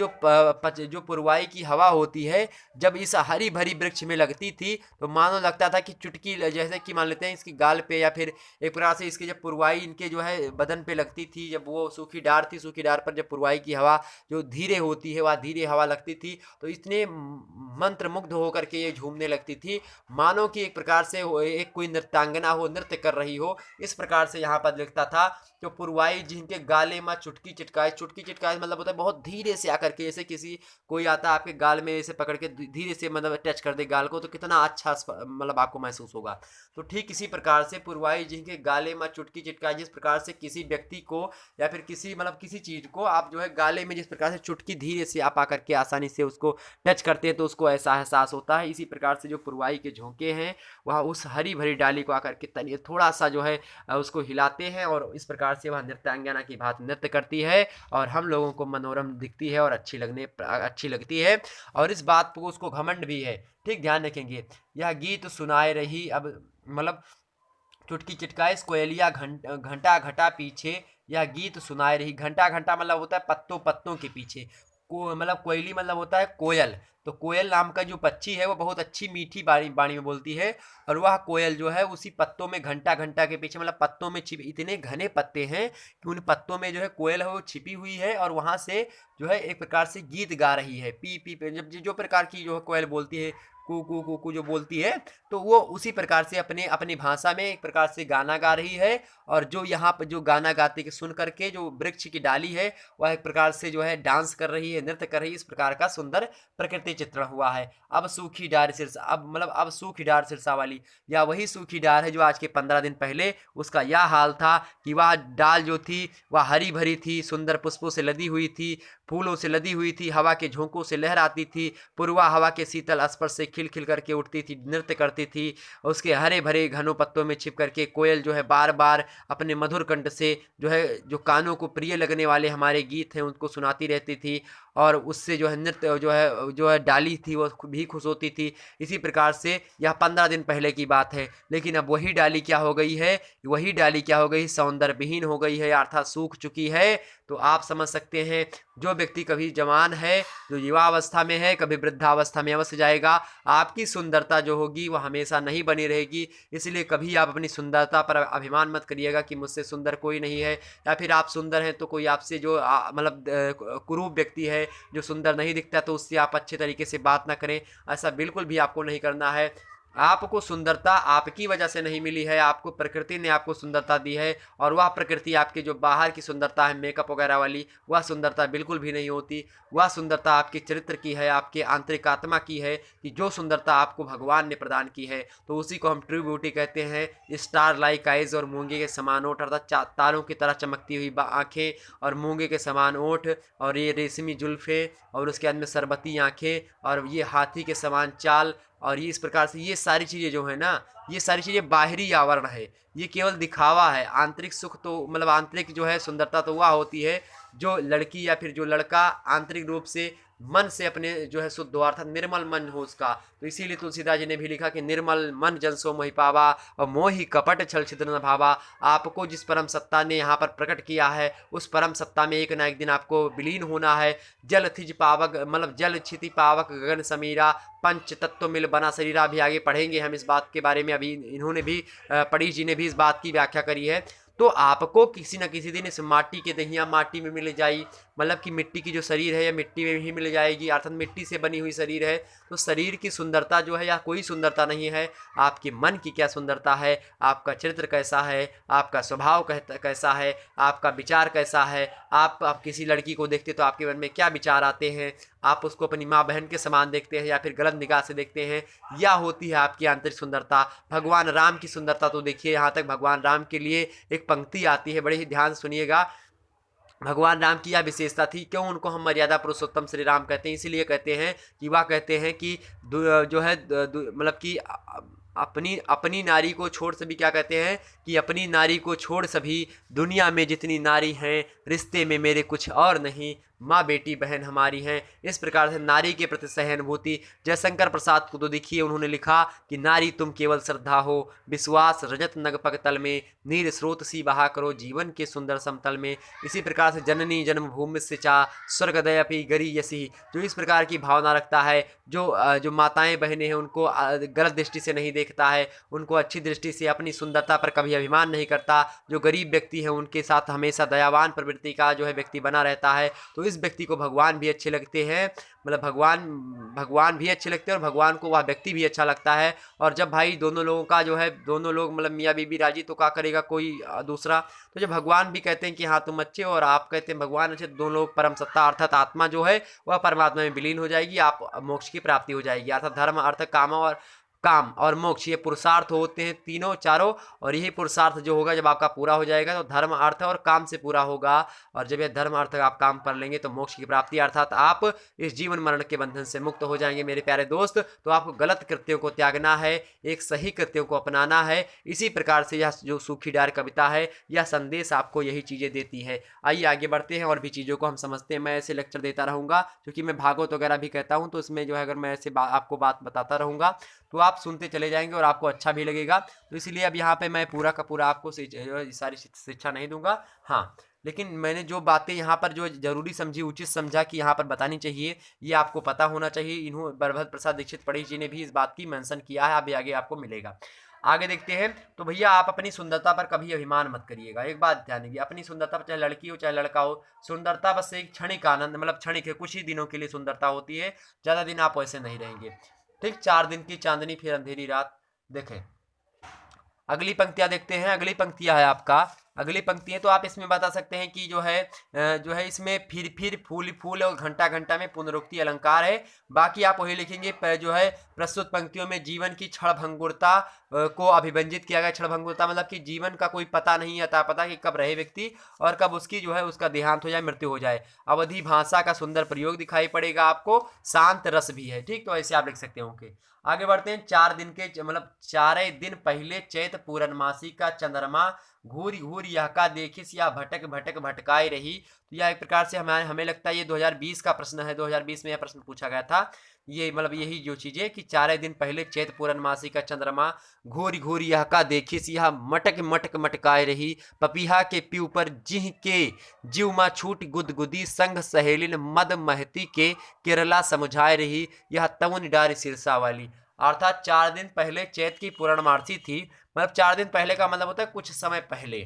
जो पुरवाई की हवा होती है जब इस हरी भरी वृक्ष में लगती थी, तो मानो लगता था कि चुटकी, जैसे कि मान लेते हैं इसकी गाल पे या फिर एक प्रकार से इसकी जब पुरवाई इनके जो है बदन पे लगती थी, जब वो सूखी डार थी, सूखी डार पर जब पुरवाई की हवा जो धीरे होती है, वह धीरे हवा लगती थी, तो इतने मंत्र मुग्ध होकर के ये झूमने लगती थी, मानो कि एक प्रकार से एक कोई नृत्यांगना हो, नृत्य कर रही हो। इस प्रकार से यहाँ पर लिखता था। जो पुरवाई जिनके गाले में चुटकी चिटकाए, चुटकी चिटकाए मतलब होता है बहुत धीरे से आकर के, जैसे किसी कोई आता है आपके गाल में ऐसे पकड़ के धीरे से मतलब टच कर दे गाल को, तो कितना अच्छा मतलब आपको महसूस होगा। तो ठीक इसी प्रकार से पुरवाई जिनके गाले में चुटकी चिटकाए, जिस प्रकार से किसी व्यक्ति को या फिर किसी मतलब किसी चीज़ को आप जो है गाले में जिस प्रकार से चुटकी धीरे से आप आकर के आसानी से उसको टच करते हैं तो उसको ऐसा एहसास होता है। इसी प्रकार से जो पुरवाई के झोंके हैं वह उस हरी भरी डाली को आकर के थोड़ा सा जो है उसको हिलाते हैं, और इस प्रकार से वह नृत्यांगना की भांति नृत्य करती है और हम लोगों को मनोरम दिखती है और अच्छी लगती है, और इस बात को उसको घमंड भी है। ठीक, ध्यान रखेंगे। यह गीत सुनाए रही, अब मतलब चुटकी चिटकाए कोयलिया घंटा घटा पीछे, यह गीत सुनाए रही। घंटा घंटा मतलब होता है पत्तों पत्तों के पीछे, को मतलब कोयली मतलब होता है कोयल। तो कोयल नाम का जो पक्षी है वो बहुत अच्छी मीठी बाणी में बोलती है, और वह कोयल जो है उसी पत्तों में घंटा घंटा के पीछे, मतलब पत्तों में छिपी, इतने घने पत्ते हैं कि उन पत्तों में जो है कोयल है वो छिपी हुई है, और वहाँ से जो है एक प्रकार से गीत गा रही है, पी पी पे, जब जो प्रकार की जो है कोयल बोलती है कू कू कू कू जो बोलती है, तो वो उसी प्रकार से अपने अपनी भाषा में एक प्रकार से गाना गा रही है। और जो यहाँ पर जो गाना गाते के सुन करके जो वृक्ष की डाली है वह एक प्रकार से जो है डांस कर रही है, नृत्य कर रही है। इस प्रकार का सुंदर प्रकृति चित्रण हुआ है। अब सूखी डार सिरसा, अब मतलब अब सूखी डार सिरसा वाली, या वही सूखी डार है जो आज के 15 दिन पहले उसका यह हाल था कि वह डाल जो थी वह हरी भरी थी, सुंदर पुष्पों से लदी हुई थी, फूलों से लदी हुई थी, हवा के झोंकों से लहराती थी, पूर्वा हवा के शीतल स्पर्श से खिल खिल करके उठती थी, नृत्य करती थी। उसके हरे भरे घनों पत्तों में छिप करके कोयल जो है बार बार अपने मधुर कंठ से जो है जो कानों को प्रिय लगने वाले हमारे गीत हैं उनको सुनाती रहती थी। और उससे जो है नृत्य जो है डाली थी वो भी खुश होती थी। इसी प्रकार से यह 15 दिन पहले की बात है। लेकिन अब वही डाली क्या हो गई है, वही डाली क्या हो गई, सौंदर्य विहीन हो गई है, अर्थात सूख चुकी है। तो आप समझ सकते हैं जो व्यक्ति कभी जवान है, जो युवावस्था में है, कभी वृद्धावस्था में अवश्य जाएगा। आपकी सुंदरता जो होगी वह हमेशा नहीं बनी रहेगी। इसलिए कभी आप अपनी सुंदरता पर अभिमान मत करिएगा कि मुझसे सुंदर कोई नहीं है, या फिर आप सुंदर हैं तो कोई आपसे जो मतलब कुरूप व्यक्ति है जो सुंदर नहीं दिखता तो उससे आप अच्छे तरीके से बात ना करें। ऐसा बिल्कुल भी आपको नहीं करना है। आपको सुंदरता आपकी वजह से नहीं मिली है, आपको प्रकृति ने आपको सुंदरता दी है। और वह प्रकृति आपके जो बाहर की सुंदरता है मेकअप वगैरह वाली, वह सुंदरता बिल्कुल भी नहीं होती। वह सुंदरता आपके चरित्र की है, आपके आंतरिक आत्मा की है, कि जो सुंदरता आपको भगवान ने प्रदान की है। तो उसी को हम ट्रू ब्यूटी कहते हैं। स्टार लाइक आइज और मूंगे के समान ओठ, अर्थात तारों की तरह चमकती हुई आंखें और मूंगे के समान ओठ, और ये रेशमी जुल्फे, और उसके अंदर शरबती आंखें, और ये हाथी के समान चाल। और ये इस प्रकार से ये सारी चीज़ें जो है ना, ये सारी चीज़ें बाहरी आवरण है, ये केवल दिखावा है। आंतरिक सुख तो मतलब आंतरिक जो है सुंदरता तो वह होती है जो लड़की या फिर जो लड़का आंतरिक रूप से मन से अपने जो है शुद्ध हो, अर्थात निर्मल मन हो उसका। तो इसीलिए तुलसीदास जी ने भी लिखा कि निर्मल मन जन सो मोहि पावा और मोहि कपट छल छिद्र न भावा। आपको जिस परम सत्ता ने यहाँ पर प्रकट किया है उस परम सत्ता में एक ना एक दिन आपको विलीन होना है। जल थिज पावक मतलब जल क्षिति पावक गगन समीरा, पंच तत्व मिल बना शरीरा। भी आगे पढ़ेंगे हम इस बात के बारे में, अभी इन्होंने भी पढ़ी जी ने भी इस बात की व्याख्या करी है। तो आपको किसी न किसी दिन इस माटी के दहिया माटी में मिल जाई, मतलब कि मिट्टी की जो शरीर है या मिट्टी में ही मिल जाएगी, अर्थात मिट्टी से बनी हुई शरीर है। तो शरीर की सुंदरता जो है या कोई सुंदरता नहीं है, आपके मन की क्या सुंदरता है, आपका चरित्र कैसा है, आपका स्वभाव कैसा है, आपका विचार कैसा है। आप किसी लड़की को देखते तो आपके मन में क्या विचार आते हैं, आप उसको अपनी माँ बहन के समान देखते हैं या फिर गलत निगाह से देखते हैं, या होती है आपकी आंतरिक सुंदरता। भगवान राम की सुंदरता तो देखिए, यहाँ तक भगवान राम के लिए एक पंक्ति आती है, बड़े ही ध्यान सुनिएगा। भगवान राम की यह विशेषता थी, क्यों उनको हम मर्यादा पुरुषोत्तम श्री राम कहते हैं, इसीलिए कहते हैं कि वह कहते हैं कि जो है मतलब कि अपनी अपनी नारी को छोड़ सभी, क्या कहते हैं कि अपनी नारी को छोड़ सभी, दुनिया में जितनी नारी हैं रिश्ते में मेरे कुछ और नहीं, माँ बेटी बहन हमारी हैं। इस प्रकार से नारी के प्रति सहानुभूति। जयशंकर प्रसाद को तो देखिए उन्होंने लिखा कि नारी तुम केवल श्रद्धा हो, विश्वास रजत नग पग तल में, नीर स्रोत सी बहा करो जीवन के सुंदर समतल में। इसी प्रकार से जननी जन्मभूमि से चा स्वर्गदयपि गरी यसी, जो इस प्रकार की भावना रखता है, जो माताएं बहनें हैं उनको गलत दृष्टि से नहीं देखता है, उनको अच्छी दृष्टि से, अपनी सुंदरता पर कभी अभिमान नहीं करता, जो गरीब व्यक्ति है उनके साथ हमेशा दयावान प्रवृत्ति का जो है व्यक्ति बना रहता है। तो इस व्यक्ति को भगवान भी अच्छे लगते हैं, मतलब भगवान भी अच्छे लगते हैं और भगवान को वह व्यक्ति भी अच्छा लगता है। और जब भाई दोनों लोगों का जो है, दोनों लोग मतलब मियाँ बीबी राजी तो क्या करेगा कोई दूसरा। तो जब भगवान भी कहते हैं कि हाँ तुम अच्छे हो और आप कहते हैं भगवान अच्छे, दोनों लोग परम सत्ता अर्थात आत्मा जो है वह परमात्मा में विलीन हो जाएगी, आप मोक्ष की प्राप्ति हो जाएगी। अर्थात धर्म अर्थ काम और मोक्ष, ये पुरुषार्थ होते हैं तीनों चारों। और यही पुरुषार्थ जो होगा जब आपका पूरा हो जाएगा तो धर्म अर्थ और काम से पूरा होगा। और जब ये धर्म अर्थ आप काम कर लेंगे तो मोक्ष की प्राप्ति, अर्थात आप इस जीवन मरण के बंधन से मुक्त हो जाएंगे मेरे प्यारे दोस्त। तो आपको गलत कृत्यों को त्यागना है, एक सही कृत्यों को अपनाना है। इसी प्रकार से यह जो सूखी डार कविता है यह संदेश आपको यही चीज़ें देती है। आइए आगे बढ़ते हैं और भी चीज़ों को हम समझते हैं। मैं ऐसे लेक्चर देता रहूँगा क्योंकि मैं भागवत वगैरह भी कहता हूँ, तो इसमें जो है अगर मैं ऐसे आपको बात बताता रहूँगा तो आप सुनते चले जाएंगे और आपको अच्छा भी लगेगा। तो इसलिए अब यहाँ पे मैं पूरा का पूरा आपको सारी शिक्षा नहीं दूंगा, हाँ, लेकिन मैंने जो बातें यहाँ पर जो जरूरी समझी, उचित समझा कि यहाँ पर बतानी चाहिए, ये आपको पता होना चाहिए। इन्हों बलभद्र प्रसाद दीक्षित पढ़ी जी ने भी इस बात की मेंशन किया है, अभी आगे आपको मिलेगा। आगे देखते हैं। तो भैया आप अपनी सुंदरता पर कभी अभिमान मत करिएगा। एक बात ध्यान दीजिए, अपनी सुंदरता पर, चाहे लड़की हो चाहे लड़का हो, सुंदरता बस एक क्षणिक आनंद, मतलब क्षणिक है, कुछ ही दिनों के लिए सुंदरता होती है, ज़्यादा दिन आप वैसे नहीं रहेंगे। ठीक, 4 दिन की चांदनी फिर अंधेरी रात। देखें अगली पंक्तियां देखते हैं। अगली पंक्तियां है आपका, अगली पंक्तियां तो आप इसमें बता सकते हैं कि जो है इसमें फिर फूल फूल और घंटा घंटा में पुनरुक्ति अलंकार है। बाकी आप वही लिखेंगे जो है प्रस्तुत पंक्तियों में जीवन की क्षणभंगुरता को अभिव्यंजित किया गया। क्षणभंगुरता मतलब कि जीवन का कोई पता नहीं, अता पता कि कब रहे व्यक्ति और कब उसकी जो है उसका देहांत हो जाए, मृत्यु हो जाए। अवधि भाषा का सुंदर प्रयोग दिखाई पड़ेगा आपको, शांत रस भी है। ठीक, तो ऐसे आप लिख सकते हो। आगे बढ़ते हैं। 4 दिन के मतलब 4 दिन पहले चैत पूर्णमासी का चंद्रमा घूर घूर यह का देखिस या भटक भटक भटकाई रही। तो यह एक प्रकार से हमें लगता है ये 2020 का प्रश्न है। 2020 में यह प्रश्न पूछा गया था। ये मतलब यही जो चीजें कि 4 दिन पहले चैत पूर्णमासी का चंद्रमा घूर घूर यह का देखिस यह मटक मटक मटकाए रही। पपीहा के पीऊ पर जिह के जीव मा छूट गुदगुदी संग सहेलिन मद महती के केरला समुझाए रही यह तवन डार सिरसा वाली। अर्थात 4 दिन पहले चैत की पूर्णमासी थी। मतलब 4 दिन पहले का मतलब होता है कुछ समय पहले।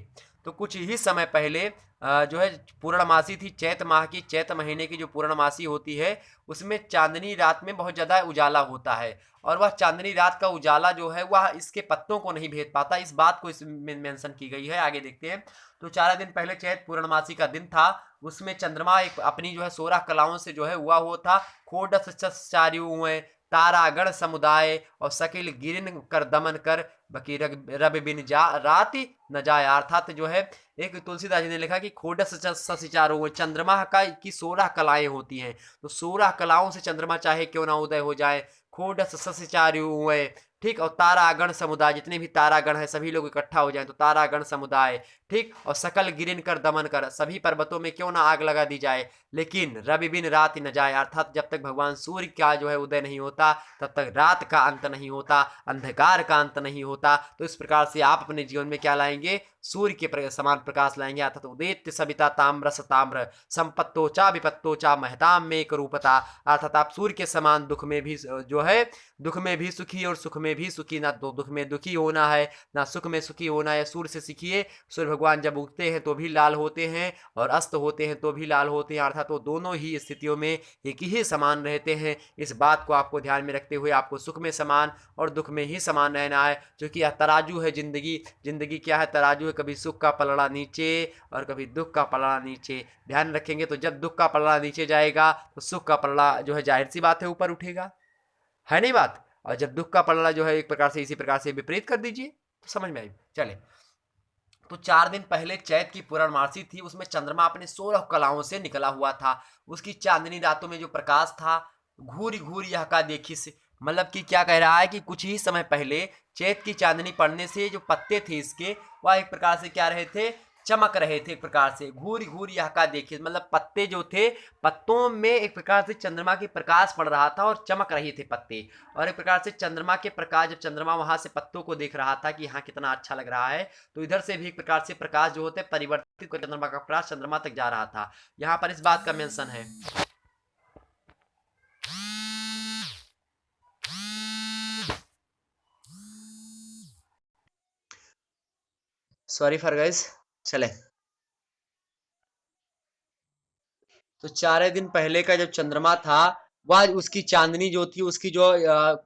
तो कुछ ही समय पहले जो है पूर्णमासी थी। चैत माह की, चैत महीने की जो पूर्णमासी होती है उसमें चांदनी रात में बहुत ज़्यादा उजाला होता है। और वह चांदनी रात का उजाला जो है वह इसके पत्तों को नहीं भेद पाता। इस बात को इसमें मेंशन की गई है। आगे देखते हैं। तो 4 दिन पहले चैत पूर्णमासी का दिन था। उसमें चंद्रमा एक अपनी जो है 16 कलाओं से जो है हुआ था। खोडस चार्यु तारागण समुदाय और सकिल गिरिन कर दमन कर बकी रब बिन जा राति न जाए। अर्थात जो है एक तुलसीदास जी ने लिखा कि खोडस ससिचारो, चंद्रमा का की 16 कलाएं होती हैं। तो 16 कलाओं से चंद्रमा चाहे क्यों ना उदय हो जाए। खोडस ससिचारो, ठीक, और तारागण समुदाय, जितने भी तारागण है सभी लोग इकट्ठा हो जाए तो तारागण समुदाय, ठीक, और सकल गिरिन कर दमन कर, सभी पर्वतों में क्यों ना आग लगा दी जाए। लेकिन रवि बिन रात न जाए, अर्थात जब तक भगवान सूर्य का जो है उदय नहीं होता तब तक रात का अंत नहीं होता, अंधकार का अंत नहीं होता। तो इस प्रकार से आप अपने जीवन में क्या लाएंगे, सूर्य के समान प्रकाश लाएंगे। अर्थात उदेत्य सविता ताम्रस ताम्र संपत्तोचा विपत्तोचा महताम में एक रूपता। अर्थात आप सूर्य के समान दुख में भी जो है दुख में भी सुखी और सुख में भी सुखी। ना तो दुख में दुखी होना है ना सुख में सुखी होना है। सूर्य से सीखिए। सूर्य भगवान जब उगते हैं तो भी लाल होते हैं और अस्त होते हैं तो भी लाल होते हैं। अर्थात तो दोनों ही स्थितियों में एक ही समान रहते हैं। इस बात को आपको ध्यान में रखते हुए आपको सुख में समान और दुख में ही समान रहना है। क्योंकि यह तराजू है जिंदगी। जिंदगी क्या है, तराजू है। कभी सुख का पलड़ा नीचे और कभी दुख का पलड़ा नीचे। ध्यान रखेंगे तो जब दुख का पलड़ा नीचे जाएगा तो सुख का पलड़ा जो है जाहिर सी बात है ऊपर उठेगा, है नहीं बात। और जब दुख का पलड़ा जो है एक प्रकार से इसी प्रकार से विपरीत कर दीजिए तो समझ में आई। चले, तो 4 दिन पहले चैत की पूर्णमासी थी। उसमें चंद्रमा अपने 16 कलाओं से निकला हुआ था। उसकी चांदनी रातों में जो प्रकाश था घूर घूर यह का देखी से, मतलब कि क्या कह रहा है कि कुछ ही समय पहले चैत की चांदनी पड़ने से जो पत्ते थे इसके वह एक प्रकार से क्या रहे थे, चमक रहे थे। एक प्रकार से घूर घूर यह का देखिए, मतलब पत्ते जो थे पत्तों में एक प्रकार से चंद्रमा के प्रकाश पड़ रहा था और चमक रहे थे पत्ते। और एक प्रकार से चंद्रमा के प्रकाश, जब चंद्रमा वहां से पत्तों को देख रहा था कि यहाँ कितना अच्छा लग रहा है, तो इधर से भी एक प्रकार से प्रकाश जो होते परिवर्तित कर चंद्रमा का प्रकाश चंद्रमा तक जा रहा था। यहाँ पर इस बात का मेंशन है। Sorry for guys. चले, तो 4 दिन पहले का जब चंद्रमा था वह उसकी चांदनी जो थी, उसकी जो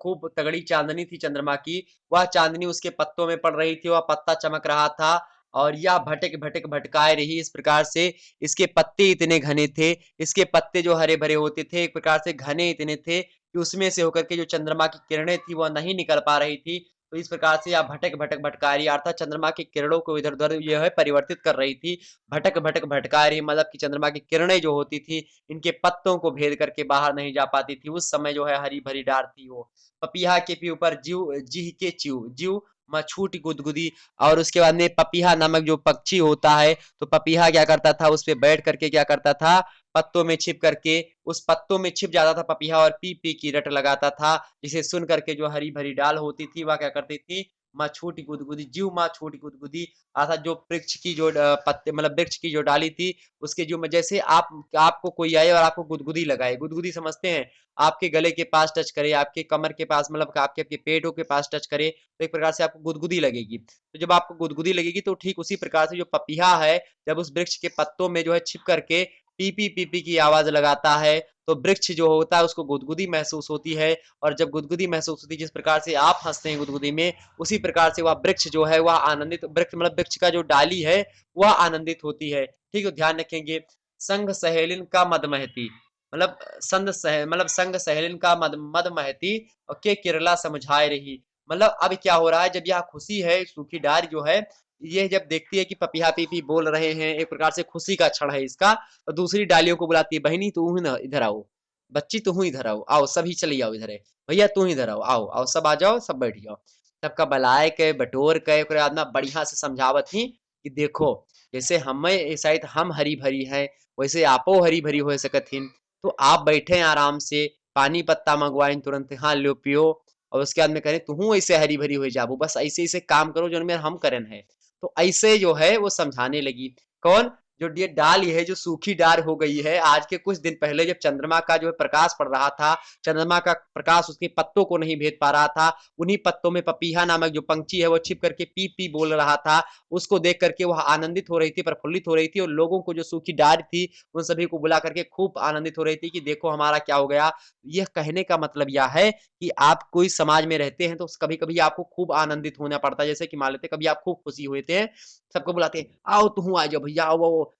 खूब तगड़ी चांदनी थी चंद्रमा की, वह चांदनी उसके पत्तों में पड़ रही थी। वह पत्ता चमक रहा था और यह भटक भटक भटकाए रही। इस प्रकार से इसके पत्ते इतने घने थे, इसके पत्ते जो हरे भरे होते थे एक प्रकार से घने इतने थे कि उसमें से होकर के जो चंद्रमा की किरणें थी वह नहीं निकल पा रही थी। तो इस प्रकार से यह भटक भटक भटका रही, अर्थात चंद्रमा की किरणों को इधर उधर यह है परिवर्तित कर रही थी। भटक भटक भटका रही मतलब कि चंद्रमा की किरणें जो होती थी इनके पत्तों को भेद करके बाहर नहीं जा पाती थी। उस समय जो है हरी भरी डार थी वो। पपीहा के पी ऊपर जीव जीह के च्यू जीव मछूट गुदगुदी। और उसके बाद में पपीहा नामक जो पक्षी होता है, तो पपीहा क्या करता था, उस पे बैठ करके क्या करता था, पत्तों में छिप करके उस पत्तों में छिप जाता था पपीहा और पी पी की रट लगाता था। जिसे सुन करके जो हरी भरी डाल होती थी वह क्या करती थी, माँ छोटी गुदगुदी जीव माँ छोटी गुदगुदी। अर्थात जो वृक्ष की जो पत्ते मतलब वृक्ष की जो डाली थी उसके जो में जैसे आपको कोई आए और आपको गुदगुदी लगाए, गुदगुदी समझते हैं, आपके गले के पास टच करे, आपके कमर के पास मतलब आपके आपके पेटों के पास टच करे तो एक प्रकार से आपको गुदगुदी लगेगी। तो जब आपको गुदगुदी लगेगी तो ठीक उसी प्रकार से जो पपीहा है जब उस वृक्ष के पत्तों में जो है छिप करके पीपी पीपी की आवाज लगाता है, तो वृक्ष जो होता है उसको गुदगुदी महसूस होती है। और जब गुदगुदी महसूस होती है, जिस प्रकार से आप हंसते हैं गुदगुदी में, उसी प्रकार से वह वृक्ष जो है वह आनंदित, वृक्ष मतलब वृक्ष का जो डाली है वह आनंदित होती है। ठीक है, ध्यान रखेंगे। संग सहेलिन का मद महती, मतलब संग सहेलिन का मद महती और के किरला समझाए रही। मतलब अब क्या हो रहा है, जब यह खुशी है, सूखी डार जो है ये जब देखती है कि पपिया पीपी बोल रहे हैं, एक प्रकार से खुशी का क्षण है इसका, और दूसरी डालियों को बुलाती है, बहनी तू ही ना इधर आओ, बच्ची तू ही इधर आओ, आओ सभी चली आओ इधर है, भैया तू ही इधर आओ, आओ आओ सब आ जाओ, सब बैठ जाओ। सबका बलाए के बटोर के ओकरे बाद में बढ़िया से समझावत ही कि देखो, जैसे हमें शायद हम हरी भरी हैं, वैसे आपो हरी भरी हो सकत हिन। तो आप बैठे आराम से, पानी पत्ता मंगवाइन तुरंत, हाँ लो पियो, और उसके बाद में कहें तुहू ऐसे हरी भरी हो जाबो, बस ऐसे ऐसे काम करो जो में हम करन है। तो ऐसे जो है वो समझाने लगी। कौन? जो ये डाल ये है जो सूखी डार हो गई है, आज के कुछ दिन पहले जब चंद्रमा का जो है प्रकाश पड़ रहा था, चंद्रमा का प्रकाश उसके पत्तों को नहीं भेद पा रहा था, उन्हीं पत्तों में पपीहा नामक जो पंछी है वो छिप करके पी पी बोल रहा था। उसको देख करके वह आनंदित हो रही थी, प्रफुल्लित हो रही थी, और लोगों को जो सूखी डार थी उन सभी को बुला करके खूब आनंदित हो रही थी कि देखो हमारा क्या हो गया। यह कहने का मतलब यह है कि आप कोई समाज में रहते हैं तो कभी कभी आपको खूब आनंदित होना पड़ता है। जैसे कि मान लेते कभी आप खूब खुशी हुए थे, सबको बुलाते हैं, आओ तुम आ जाओ भैया, आओ आओ,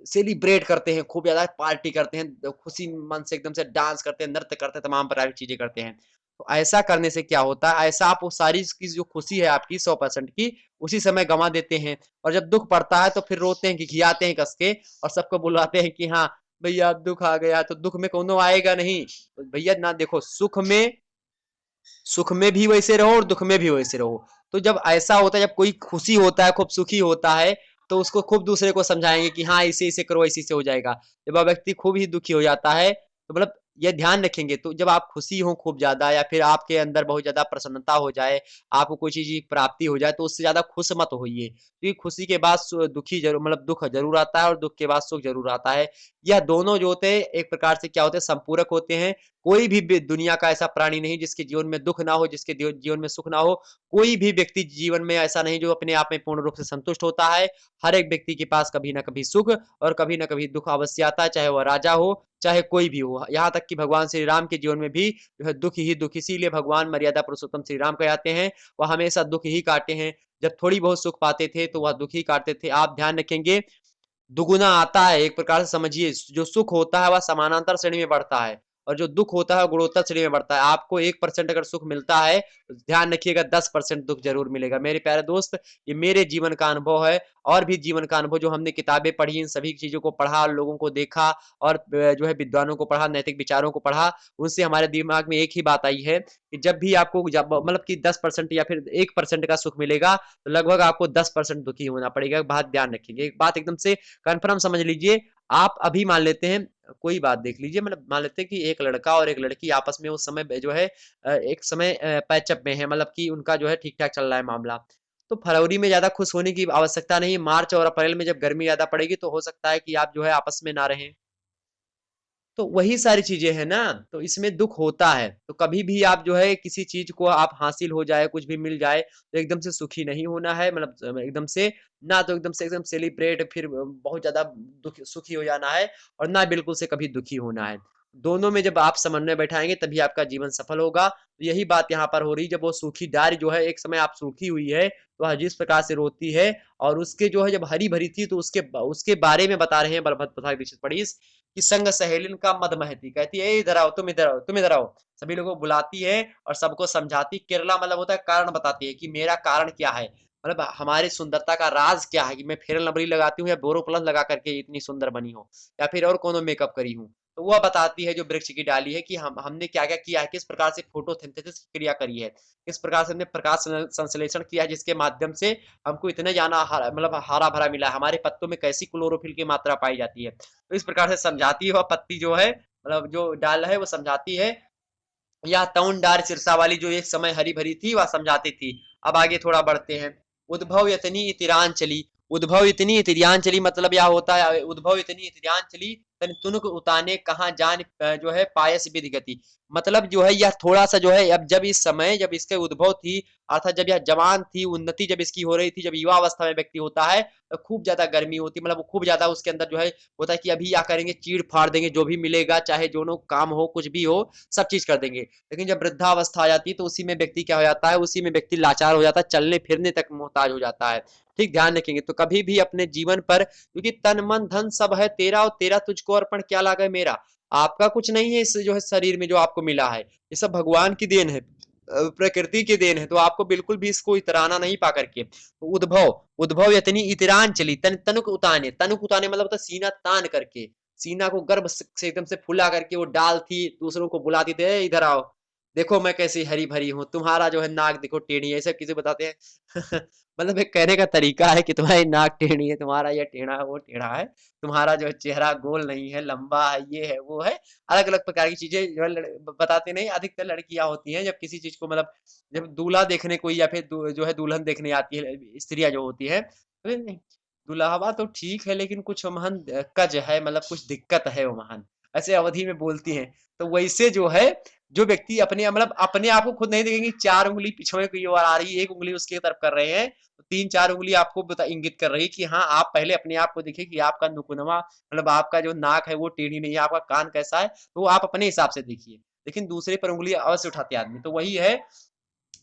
सेलिब्रेट करते हैं, खूब ज्यादा पार्टी करते हैं, खुशी मन से एकदम से डांस करते हैं, नृत्य करते हैं, तमाम प्रकार की चीजें करते हैं। तो ऐसा करने से क्या होता है, ऐसा आप वो सारी की जो खुशी है आपकी 100% की, उसी समय गंवा देते हैं। और जब दुख पड़ता है तो फिर रोते हैं, खिखियाते हैं कस के, और सबको बुलाते हैं कि हाँ भैया अब दुख आ गया। तो दुख में कोनो आएगा नहीं। तो भैया ना देखो, सुख में भी वैसे रहो और दुख में भी वैसे रहो। तो जब ऐसा होता है, जब कोई खुशी होता है, खूब सुखी होता है, तो उसको खूब दूसरे को समझाएंगे कि हाँ ऐसे ऐसे करो, ऐसे ऐसे हो जाएगा। जब वह व्यक्ति खूब ही दुखी हो जाता है, तो मतलब ये ध्यान रखेंगे, तो जब आप खुशी हो खूब ज्यादा, या फिर आपके अंदर बहुत ज्यादा प्रसन्नता हो जाए, आपको कोई चीज की प्राप्ति हो जाए, तो उससे ज्यादा खुश मत होइए, क्योंकि खुशी के बाद दुखी जरूर, मतलब दुख जरूर आता है, और दुख के बाद सुख जरूर आता है। यह दोनों जो होते हैं एक प्रकार से क्या होते हैं, संपूरक होते हैं। कोई भी दुनिया का ऐसा प्राणी नहीं जिसके जीवन में दुख ना हो, जिसके जीवन में सुख ना हो। कोई भी व्यक्ति जीवन में ऐसा नहीं जो अपने आप में पूर्ण रूप से संतुष्ट होता है। हर एक व्यक्ति के पास कभी ना कभी सुख और कभी ना कभी दुख अवश्य आता है, चाहे वह राजा हो, चाहे कोई भी हो। यहाँ तक कि भगवान श्री राम के जीवन में भी जो है दुख ही दुख, इसीलिए भगवान मर्यादा पुरुषोत्तम श्री राम कहलाते हैं। वह हमेशा दुख ही काटे हैं। जब थोड़ी बहुत सुख पाते थे तो वह दुख ही काटते थे। आप ध्यान रखेंगे, दुगुना आता है, एक प्रकार से समझिए, जो सुख होता है वह समानांतर श्रेणी में बढ़ता है, और जो दुख होता है गुणोत्तर श्रेणी में बढ़ता है। आपको 1% अगर सुख मिलता है तो ध्यान रखिएगा 10% दुख जरूर मिलेगा। मेरे प्यारे दोस्त, ये मेरे जीवन का अनुभव है, और भी जीवन का अनुभव जो हमने किताबें पढ़ी, इन सभी चीजों को पढ़ा, लोगों को देखा, और जो है विद्वानों को पढ़ा, नैतिक विचारों को पढ़ा, उनसे हमारे दिमाग में एक ही बात आई है कि जब भी आपको मतलब कि 10% या फिर 1% का सुख मिलेगा, तो लगभग आपको 10% दुखी होना पड़ेगा। बात ध्यान रखेंगे, एक बात एकदम से कन्फर्म समझ लीजिए। आप अभी मान लेते हैं, कोई बात देख लीजिए, मतलब मान लेते हैं कि एक लड़का और एक लड़की आपस में उस समय जो है एक समय पैचअप में है, मतलब कि उनका जो है ठीक ठाक चल रहा है मामला। तो फरवरी में ज्यादा खुश होने की आवश्यकता नहीं, मार्च और अप्रैल में जब गर्मी ज्यादा पड़ेगी तो हो सकता है कि आप जो है आपस में ना रहें। तो वही सारी चीजें हैं ना, तो इसमें दुख होता है। तो कभी भी आप जो है किसी चीज को आप हासिल हो जाए, कुछ भी मिल जाए, तो एकदम से सुखी नहीं होना है, मतलब एकदम से ना, तो एकदम से एकदम सेलिब्रेट फिर बहुत ज्यादा सुखी हो जाना है, और ना बिल्कुल से कभी दुखी होना है। दोनों में जब आप समन्वय बैठाएंगे तभी आपका जीवन सफल होगा। तो यही बात यहाँ पर हो रही, जब वो सूखी डारी जो है, एक समय आप सूखी हुई है तो वह जिस प्रकार से रोती है, और उसके जो है जब हरी भरी थी, तो उसके उसके बारे में बता रहे हैं बलभद्र प्रसाद दीक्षित पढ़ी कि संग सहेलिन का मद महती, कहती है इधर आओ, तुम इधर आओ, तुम इधर आओ, सभी लोगों को बुलाती है और सबको समझाती। केरला मतलब होता है कारण, बताती है कि मेरा कारण क्या है, मतलब हमारी सुंदरता का राज क्या है, कि मैं फेयर लवली लगाती हूँ या बोरोप्लस लगा करके इतनी सुंदर बनी हूँ, या फिर और कोनो मेकअप करी हूँ। तो वह बताती है जो वृक्ष की डाली है कि हमने क्या क्या किया है, किस प्रकार से फोटोसिंथेसिस की क्रिया करी है, किस प्रकार से हमने प्रकाश संश्लेषण किया है, जिसके माध्यम से हमको इतने जाना मतलब हरा भरा मिला है, हमारे पत्तों में कैसी क्लोरोफिल की मात्रा पाई जाती है। तो इस प्रकार से समझाती है वह पत्ती जो है, मतलब जो डाल है वो समझाती है। या तउनडार सिरसा वाली जो एक समय हरी भरी थी वह समझाती थी। अब आगे थोड़ा बढ़ते हैं। उद्भव इतनी इतिरान चली, उद्भव इतनी इतिरान चली मतलब यह होता है, उद्भव इतनी इतिरान चली तन तुनक उताने कहाँ जान जो है पायस विधि गति। मतलब जो है यह थोड़ा सा जो है, अब जब इस समय जब इसके उद्भव थी अर्थात जब यह जवान थी, उन्नति जब इसकी हो रही थी, जब युवा अवस्था में व्यक्ति होता है तो खूब ज्यादा गर्मी होती है, मतलब वो खूब ज्यादा उसके अंदर जो है होता है कि अभी क्या करेंगे, चीड़ फाड़ देंगे, जो भी मिलेगा चाहे दोनों काम हो कुछ भी हो सब चीज कर देंगे। लेकिन जब वृद्धावस्था आ जाती है तो उसी में व्यक्ति क्या हो जाता है, उसी में व्यक्ति लाचार हो जाता है, चलने फिरने तक मोहताज हो जाता है। ठीक, ध्यान रखेंगे। तो कभी भी अपने जीवन पर, क्योंकि तन मन धन सब है तेरा और तेरा तुझको अर्पण क्या लागे मेरा, आपका कुछ नहीं है इस जो है शरीर में जो आपको मिला है, ये सब भगवान की देन है, प्रकृति की देन है, तो आपको बिल्कुल भी इसको इतराना नहीं पा करके। तो उद्भव उद्भव यतनी इतरांचली तनुक उताने, तनुक उताने मतलब होता है सीना तान करके, सीना को गर्भ से एकदम से फुला करके वो डाल थी, दूसरों को बुलाती थे, "ए, इधर आओ, देखो मैं कैसी हरी भरी हूँ, तुम्हारा जो है नाक देखो टेढ़ी है", ऐसे किसे बताते हैं। मतलब एक कहने का तरीका है कि तुम्हारी नाक टेढ़ी है, तुम्हारा ये टेढ़ा है, वो टेढ़ा है, तुम्हारा जो है चेहरा गोल नहीं है, लंबा है, ये है, वो है। अलग-अलग प्रकार की चीज़ें जो है बताते नहीं, अधिकतर लड़कियाँ होती हैं जब किसी चीज़ को मतलब जब दूल्हा देखने कोई या फिर जो है दुल्हन देखने आती है, स्त्रियाँ जो होती हैं, तो नहीं, दुल्हवा तो ठीक है लेकिन कुछ वमहन कज है, मतलब कुछ दिक्कत है वमहन, ऐसे अवधि में बोलती हैं। तो वैसे जो है, जो व्यक्ति अपने मतलब अपने आप को खुद नहीं देखेंगे, 4 उँगली पिछड़े की ओर आ रही है, 1 उँगली उसकी तरफ कर रहे हैं, तो 3-4 उँगली आपको इंगित कर रही है कि हाँ, आप पहले अपने आप को देखिए कि आपका नुकुनवा मतलब आपका जो नाक है वो टेढ़ी नहीं है, आपका कान कैसा है, तो आप अपने हिसाब से देखिए। लेकिन दूसरे पर उँगली अवश्य उठाते आदमी, तो वही है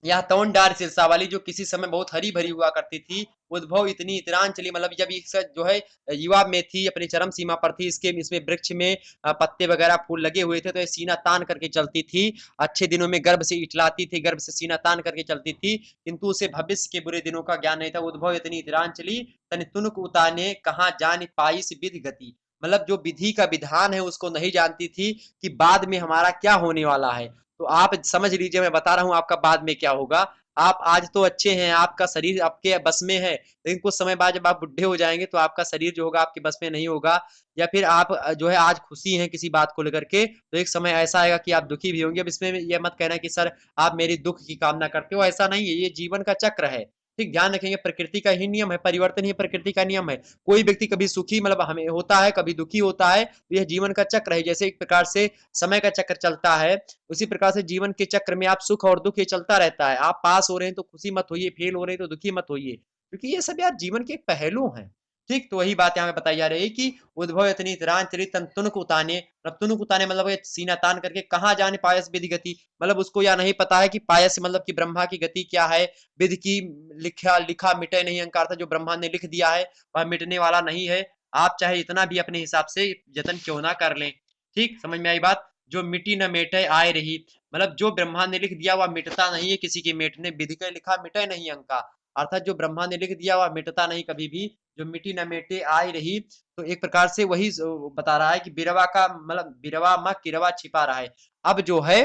यह तोंडार सिरसा वाली जो किसी समय बहुत हरी भरी हुआ करती थी, उद्भव इतनी इतरांचली मतलब जब इसका जो है युवा में थी, अपनी चरम सीमा पर थी, इसके इसमें वृक्ष में पत्ते वगैरह फूल लगे हुए थे, तो ये सीना तान करके चलती थी, अच्छे दिनों में गर्भ से इठलाती थी, गर्भ से सीना तान करके चलती थी, किंतु उसे भविष्य के बुरे दिनों का ज्ञान नहीं था। उद्भव इतनी इतरांचली तनि तुनक उताने कहाँ जान पाइस विधि गति, मतलब जो विधि का विधान है उसको नहीं जानती थी कि बाद में हमारा क्या होने वाला है। तो आप समझ लीजिए, मैं बता रहा हूँ आपका बाद में क्या होगा। आप आज तो अच्छे हैं, आपका शरीर आपके बस में है, लेकिन कुछ समय बाद जब आप बुढ़े हो जाएँगे तो आपका शरीर जो होगा आपके बस में नहीं होगा, या फिर आप जो है आज खुशी हैं किसी बात को लेकर के, तो एक समय ऐसा आएगा कि आप दुखी भी होंगे। अब इसमें ये मत कहना कि सर आप मेरी दुःख की कामना करते हो, ऐसा नहीं है, ये जीवन का चक्र है। ठीक, ध्यान रखेंगे, प्रकृति का ही नियम है, परिवर्तन ही प्रकृति का नियम है। कोई व्यक्ति कभी सुखी मतलब हमें होता है, कभी दुखी होता है, तो यह जीवन का चक्र है। जैसे एक प्रकार से समय का चक्र चलता है, उसी प्रकार से जीवन के चक्र में आप सुख और दुख ये चलता रहता है। आप पास हो रहे हैं तो खुशी मत होइए, फेल हो रहे हैं तो दुखी मत होइए, क्योंकि ये सब यार जीवन के एक पहलू हैं। ठीक, तो वही बात यहाँ पे बताई जा रही है कि उद्भव इतनी इतरांचली तन तुनक उताने, मतलब तुनक उताने मतलब ये सीना तान करके कहाँ जाने पायस विधि गति, मतलब उसको यह नहीं पता है कि पायस मतलब कि ब्रह्मा की गति क्या है, विधि की लिखा लिखा मिटे नहीं अहंकार था, जो ब्रह्मा ने लिख दिया है वह मिटने वाला नहीं है। आप चाहे इतना भी अपने हिसाब से जतन क्यों ना कर लें। ठीक, समझ में आई बात? जो मिटी न मेटे आए रही, मतलब जो ब्रह्मा ने लिख दिया वह मिटता नहीं है, किसी की मेटने विधि का लिखा मिटे नहीं अंका, अर्थात जो ब्रह्मा ने लिख दिया वह मिटता नहीं कभी भी, जो मिटी न मेटे आए रही। तो एक प्रकार से वही बता रहा है कि बिरवा का मतलब बिरवा मा किरवा छिपा रहा है। अब जो है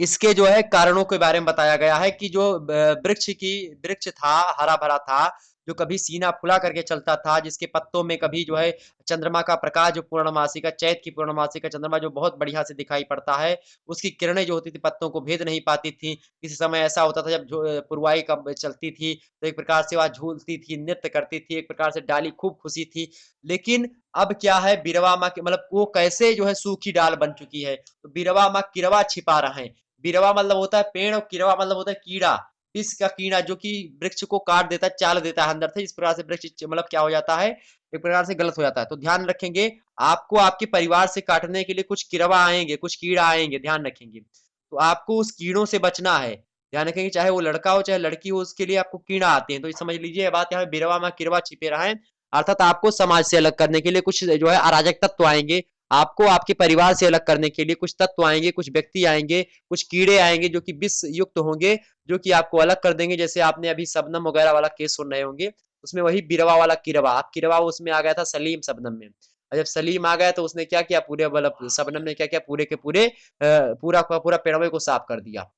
इसके जो है कारणों के बारे में बताया गया है कि जो वृक्ष था, हरा भरा था, जो कभी सीना फुला करके चलता था, जिसके पत्तों में कभी जो है चंद्रमा का प्रकाश, जो पूर्णमासी का चैत की पूर्णमासी का चंद्रमा जो बहुत बढ़िया से दिखाई पड़ता है, उसकी किरणें जो होती थी पत्तों को भेद नहीं पाती थी। किसी समय ऐसा होता था जब पुरवाई कब चलती थी, तो एक प्रकार से वह झूलती थी, नृत्य करती थी, एक प्रकार से डाली खूब खुशी थी। लेकिन अब क्या है, बिरवा माँ के मतलब वो कैसे जो है सूखी डाल बन चुकी है, तो बिरवा माँ किरवा छिपा रहे हैं। बिरवा मतलब होता है पेड़ और किरवा मतलब होता है कीड़ा, पिस का कीड़ा जो कि वृक्ष को काट देता है, चाल देता है अंदर से, इस प्रकार से वृक्ष मतलब क्या हो जाता है, एक प्रकार से गलत हो जाता है। तो ध्यान रखेंगे, आपको आपके परिवार से काटने के लिए कुछ किरवा आएंगे, कुछ कीड़ा आएंगे, ध्यान रखेंगे। तो आपको उस कीड़ों से बचना है। ध्यान रखेंगे, चाहे वो लड़का हो चाहे लड़की हो, उसके लिए आपको कीड़ा आते हैं। तो ये समझ लीजिए, ये बात यहाँ पे बिरवा में किरवा छिपे रहा है, अर्थात आपको समाज से अलग करने के लिए कुछ जो है अराजक तत्व आएंगे, आपको आपके परिवार से अलग करने के लिए कुछ तत्व आएंगे, कुछ व्यक्ति आएंगे, कुछ कीड़े आएंगे जो कि विष युक्त होंगे, जो कि आपको अलग कर देंगे। जैसे आपने अभी शबनम वगैरह वाला केस सुन रहे होंगे, उसमें वही बिरवा वाला किरवा, किरवा उसमें आ गया था सलीम शबनम में। और जब सलीम आ गया तो उसने क्या किया, पूरे मतलब शबनम ने क्या किया, पूरे के पूरे पूरा का पूरा पेड़वे को साफ कर दिया,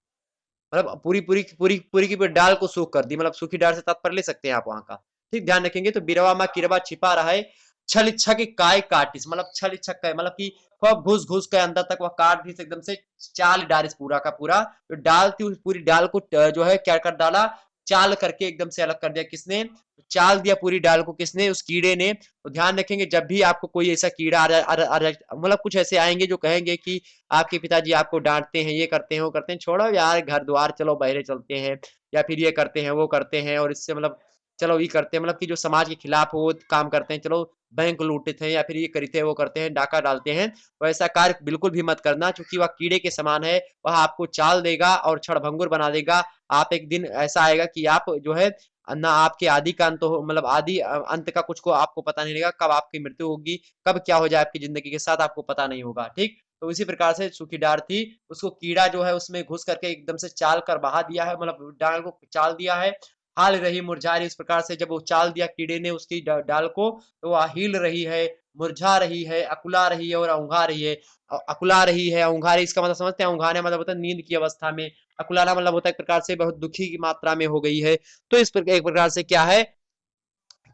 मतलब पूरी की पूरी डाल को सूख कर दी, मतलब सूखी डाल से तात्पर्य ले सकते हैं आप वहां का। ठीक, ध्यान रखेंगे। तो बिरवा माँ किरवा छिपा रहा है, छल इच्छा की काय काटिस, मतलब छल इच्छा का मतलब कि खूब घुस घुस के अंदर तक वह काट दी एकदम से, चाल डालिस पूरा का पूरा, जो डाल थी उस पूरी डाल को जो है क्या कर डाला, चाल करके एकदम से अलग कर दिया। किसने? चाल दिया पूरी डाल को, किसने? उस कीड़े ने। तो ध्यान रखेंगे जब भी आपको कोई ऐसा कीड़ा मतलब कुछ ऐसे आएंगे जो कहेंगे कि आपके पिताजी आपको डांटते हैं, ये करते हैं, वो करते हैं, छोड़ो यार घर द्वार, चलो बहरे चलते हैं, या फिर ये करते हैं, वो करते हैं, और इससे मतलब चलो ये करते हैं, मतलब कि जो समाज के खिलाफ वो काम करते हैं, चलो बैंक लूटते हैं या फिर ये करते हैं, वो करते हैं, डाका डालते हैं। तो ऐसा कार्य बिल्कुल भी मत करना, क्योंकि वह कीड़े के समान है, वह आपको चाल देगा और क्षणभंगुर बना देगा। आप एक दिन ऐसा आएगा कि आप जो है ना आपके आदि का अंत हो, मतलब आदि अंत का कुछ को आपको पता नहीं रहेगा, कब आपकी मृत्यु होगी, कब क्या हो जाए आपकी जिंदगी के साथ आपको पता नहीं होगा। ठीक, तो इसी प्रकार से सूखी डार थी, उसको कीड़ा जो है उसमें घुस करके एकदम से चाल कर बहा दिया है, मतलब डाल को चाल दिया है। हाल रही मुरझा रही, इस प्रकार से जब वो चाल दिया कीड़े ने उसकी डाल को, तो वह हिल रही है, मुरझा रही है, अकुला रही है और औंघा रही है। अकुला रही है, औंघा रही, इसका मतलब समझते हैं? औंघाने मतलब होता है नींद की अवस्था में, अकुलाना मतलब होता है एक प्रकार से बहुत दुखी की मात्रा में हो गई है। तो इस प्रकार एक प्रकार से क्या है,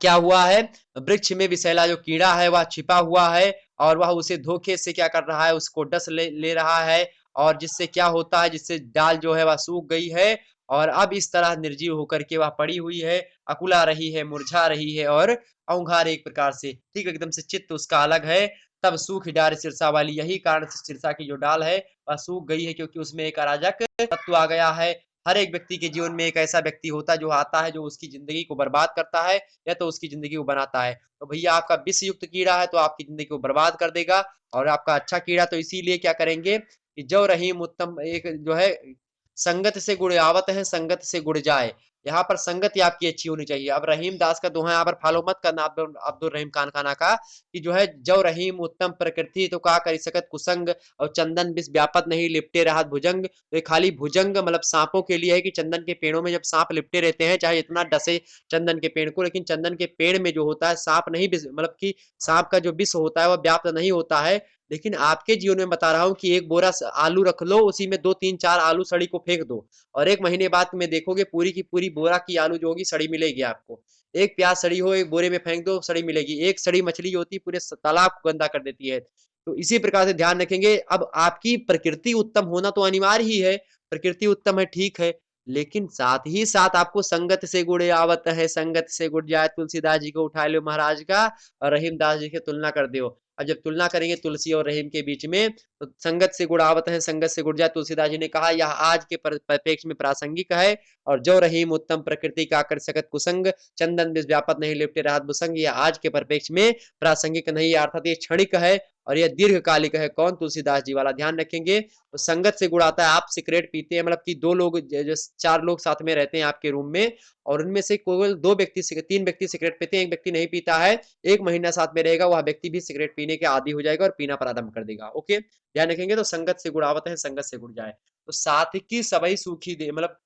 क्या हुआ है, वृक्ष में विषैला जो कीड़ा है वह छिपा हुआ है, और वह उसे धोखे से क्या कर रहा है, उसको डस ले रहा है, और जिससे क्या होता है, जिससे डाल जो है वह सूख गई है, और अब इस तरह निर्जीव होकर के वह पड़ी हुई है, अकुला रही है, मुरझा रही है और औंघार एक प्रकार से। ठीक, एकदम से चित्त उसका अलग है। तब सूख डार सिरसा वाली, यही कारण से सिरसा की जो डाल है वह सूख गई है, क्योंकि उसमें एक अराजक तत्व आ गया है। हर एक व्यक्ति के जीवन में एक ऐसा व्यक्ति होता है जो आता है, जो उसकी जिंदगी को बर्बाद करता है या तो उसकी जिंदगी को बनाता है। तो भैया आपका विष युक्त कीड़ा है तो आपकी जिंदगी को बर्बाद कर देगा, और आपका अच्छा कीड़ा तो इसीलिए क्या करेंगे कि जो रहीम उत्तम, एक जो है संगत से गुण आवत है, संगत से गुण जाए। यहाँ पर संगति आपकी अच्छी होनी चाहिए। अब रहीम दास का दोहा यहाँ पर फॉलो मत करना, अब्दुल रहीम खान खाना का, कि जो है जो रहीम उत्तम प्रकृति तो का करी सकत कुसंग, और चंदन विष व्यापत नहीं लिपटे रहत भुजंग। तो खाली भुजंग मतलब सांपों के लिए है, कि चंदन के पेड़ों में जब सांप लिपटे रहते हैं, चाहे इतना डसे चंदन के पेड़ को, लेकिन चंदन के पेड़ में जो होता है सांप नहीं, मतलब कि सांप का जो विष होता है वह व्याप्त नहीं होता है। लेकिन आपके जीवन में बता रहा हूं कि एक बोरा आलू रख लो, उसी में 2 3 4 आलू सड़ी को फेंक दो, और 1 महीने बाद में देखोगे पूरी की पूरी बोरा की आलू जो होगी सड़ी मिलेगी आपको। एक प्याज सड़ी हो, एक बोरे में फेंक दो, सड़ी मिलेगी। एक सड़ी मछली जो होती है पूरे तालाब को गंदा कर देती है। तो इसी प्रकार से ध्यान रखेंगे। अब आपकी प्रकृति उत्तम होना तो अनिवार्य ही है, प्रकृति उत्तम है, ठीक है, लेकिन साथ ही साथ आपको संगत से गुण आवत है, संगत से गुण जाए। तुलसीदास जी को उठा लो महाराज का, और रहीमदास जी की तुलना कर दो। अब जब तुलना करेंगे तुलसी और रहीम के बीच में, तो संगत से गुण आवत है, संगत से गुण जाए। तुलसीदास जी ने कहा यह आज के परिप्रेक्ष्य में प्रासंगिक है, और जो रहीम उत्तम प्रकृति का कर सकत कुसंग, चंदन विष व्यापत नहीं लिपटे राहत भुसंग, यह आज के परिप्रेक्ष्य में प्रासंगिक नहीं है, अर्थात ये क्षणिक है और यह दीर्घकालिक है। कौन? तुलसीदास जी वाला। ध्यान रखेंगे। तो संगत से गुण आता है, आप सिगरेट पीते हैं, मतलब कि 2 लोग 4 लोग साथ में रहते हैं आपके रूम में, और उनमें से केवल 2 व्यक्ति 3 व्यक्ति सिगरेट पीते हैं, एक व्यक्ति नहीं पीता है। 1 महीना साथ में रहेगा, वह व्यक्ति भी सिगरेट पीने के आदी हो जाएगा और पीना प्रारंभ कर देगा। ओके, ध्यान रखेंगे। तो संगत से गुण आवत है, संगत से गुण जाए। तो साथ की सबई सूखी दे, मतलब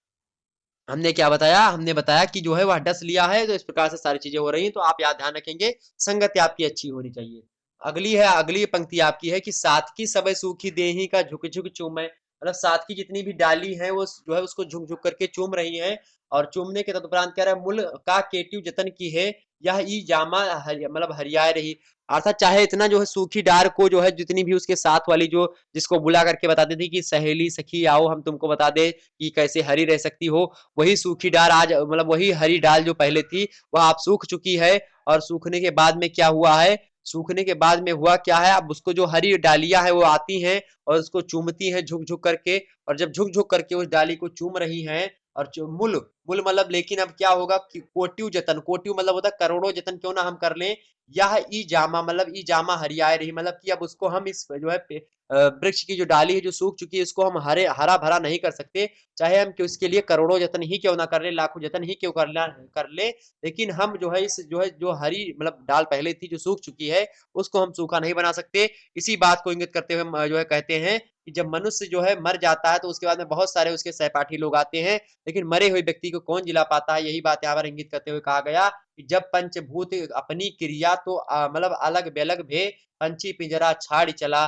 हमने क्या बताया, हमने बताया कि जो है वह डस लिया है, तो इस प्रकार से सारी चीजें हो रही हैं। तो आप यहाँ ध्यान रखेंगे संगति आपकी अच्छी होनी चाहिए। अगली है, अगली पंक्ति आपकी है कि सात की सबे सूखी देही का झुक झुक चूमे, मतलब सात की जितनी भी डाली है वो जो है उसको झुक झुक करके चूम रही है, और चूमने के तदुपरांत कह रहा है मूल का केट्यू जतन की है, यह ई जामा मतलब हरियाए रही। अर्थात चाहे इतना जो है सूखी डार को जो है जितनी भी उसके साथ वाली जो जिसको बुला करके बताती थी कि सहेली सखी आओ हम तुमको बता दे कि कैसे हरी रह सकती हो, वही सूखी डाल आज मतलब वही हरी डाल जो पहले थी वह आप सूख चुकी है। और सूखने के बाद में क्या हुआ है, सूखने के बाद में हुआ क्या है, अब उसको जो हरी डालियां है वो आती हैं और उसको चूमती हैं झुक झुक करके, और जब झुक झुक करके उस डाली को चूम रही हैं, और मूल मूल मतलब, लेकिन अब क्या होगा कि कोट्यू जतन, कोट्यू मतलब होता है करोड़ों जतन क्यों ना हम कर लें, यह ई जामा मतलब ई जामा हरियाए रही, मतलब कि अब उसको हम इस जो है वृक्ष की जो डाली है जो सूख चुकी है इसको हम हरा भरा नहीं कर सकते, चाहे हम उसके लिए करोड़ों जतन ही क्यों ना कर ले, लाखों जतन ही क्यों कर ले, लेकिन हम जो है इस जो है जो हरी मतलब डाल पहले थी जो सूख चुकी है उसको हम सूखा नहीं बना सकते। इसी बात को इंगित करते हुए जो है कहते हैं कि जब मनुष्य जो है मर जाता है तो उसके बाद में बहुत सारे उसके सहपाठी लोग आते हैं, लेकिन मरे हुए व्यक्ति को कौन जिला पाता है, यही बात यहाँ पर इंगित करते हुए कहा गया कि जब पंचभूत अपनी क्रिया तो मतलब अलग बेलग भे, पंची पिंजरा छाड़ चला,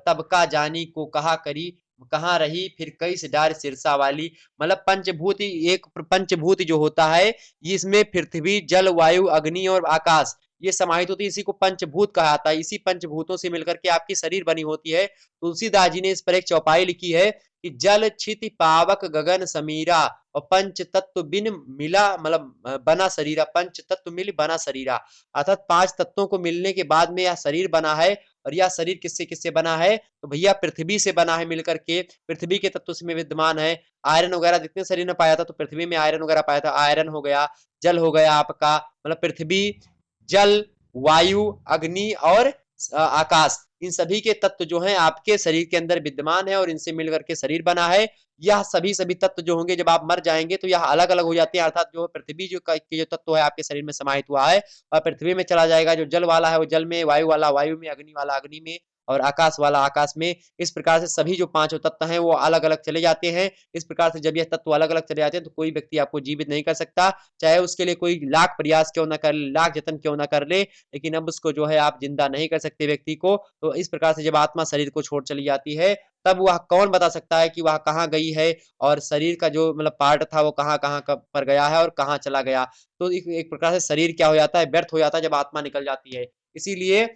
तब का जानी को कहा करी, कहाँ रही फिर कई डार सिरसा वाली। मतलब पंचभूत, एक पंचभूत जो होता है इसमें पृथ्वी जल वायु अग्नि और आकाश, ये समाहित होती है, इसी को पंचभूत कहा जाता है। इसी पंचभूतों से मिलकर के आपकी शरीर बनी होती है। तुलसीदास जी ने इस पर एक चौपाई लिखी है कि जल छिति पावक गगन समीरा और पंच तत्व बिन मिला मतलब बना शरीरा, पंच तत्व मिल बना शरीरा, अर्थात 5 तत्वों को मिलने के बाद में यह शरीर बना है। और यह शरीर किससे किससे बना है? तो भैया पृथ्वी से बना है मिलकर के, पृथ्वी के तत्व उसमें विद्यमान है। आयरन वगैरह जितने शरीर में पाया था तो पृथ्वी में आयरन वगैरह पाया था, आयरन हो गया, जल हो गया आपका, मतलब पृथ्वी, जल, वायु, अग्नि और आकाश, इन सभी के तत्व जो हैं आपके शरीर के अंदर विद्यमान है और इनसे मिलकर के शरीर बना है। यह सभी सभी तत्व जो होंगे जब आप मर जाएंगे तो यह अलग अलग हो जाते हैं, अर्थात जो पृथ्वी जो जो तत्व है आपके शरीर में समाहित हुआ है और पृथ्वी में चला जाएगा, जो जल वाला है वो जल में, वायु वाला वायु में, अग्नि वाला अग्नि में और आकाश वाला आकाश में। इस प्रकार से सभी जो पांचों तत्व हैं वो अलग अलग चले जाते हैं। इस प्रकार से जब यह तत्व अलग अलग चले जाते हैं तो कोई व्यक्ति आपको जीवित नहीं कर सकता, चाहे उसके लिए कोई लाख प्रयास क्यों ना कर ले, लाख जतन क्यों ना कर ले, लेकिन अब उसको जो है आप जिंदा नहीं कर सकते व्यक्ति को। तो इस प्रकार से जब आत्मा शरीर को छोड़ चली जाती है तब वह कौन बता सकता है कि वह कहाँ गई है और शरीर का जो मतलब पार्ट था वो कहाँ कहाँ पर गया है और कहाँ चला गया। तो एक प्रकार से शरीर क्या हो जाता है, व्यर्थ हो जाता है जब आत्मा निकल जाती है। इसीलिए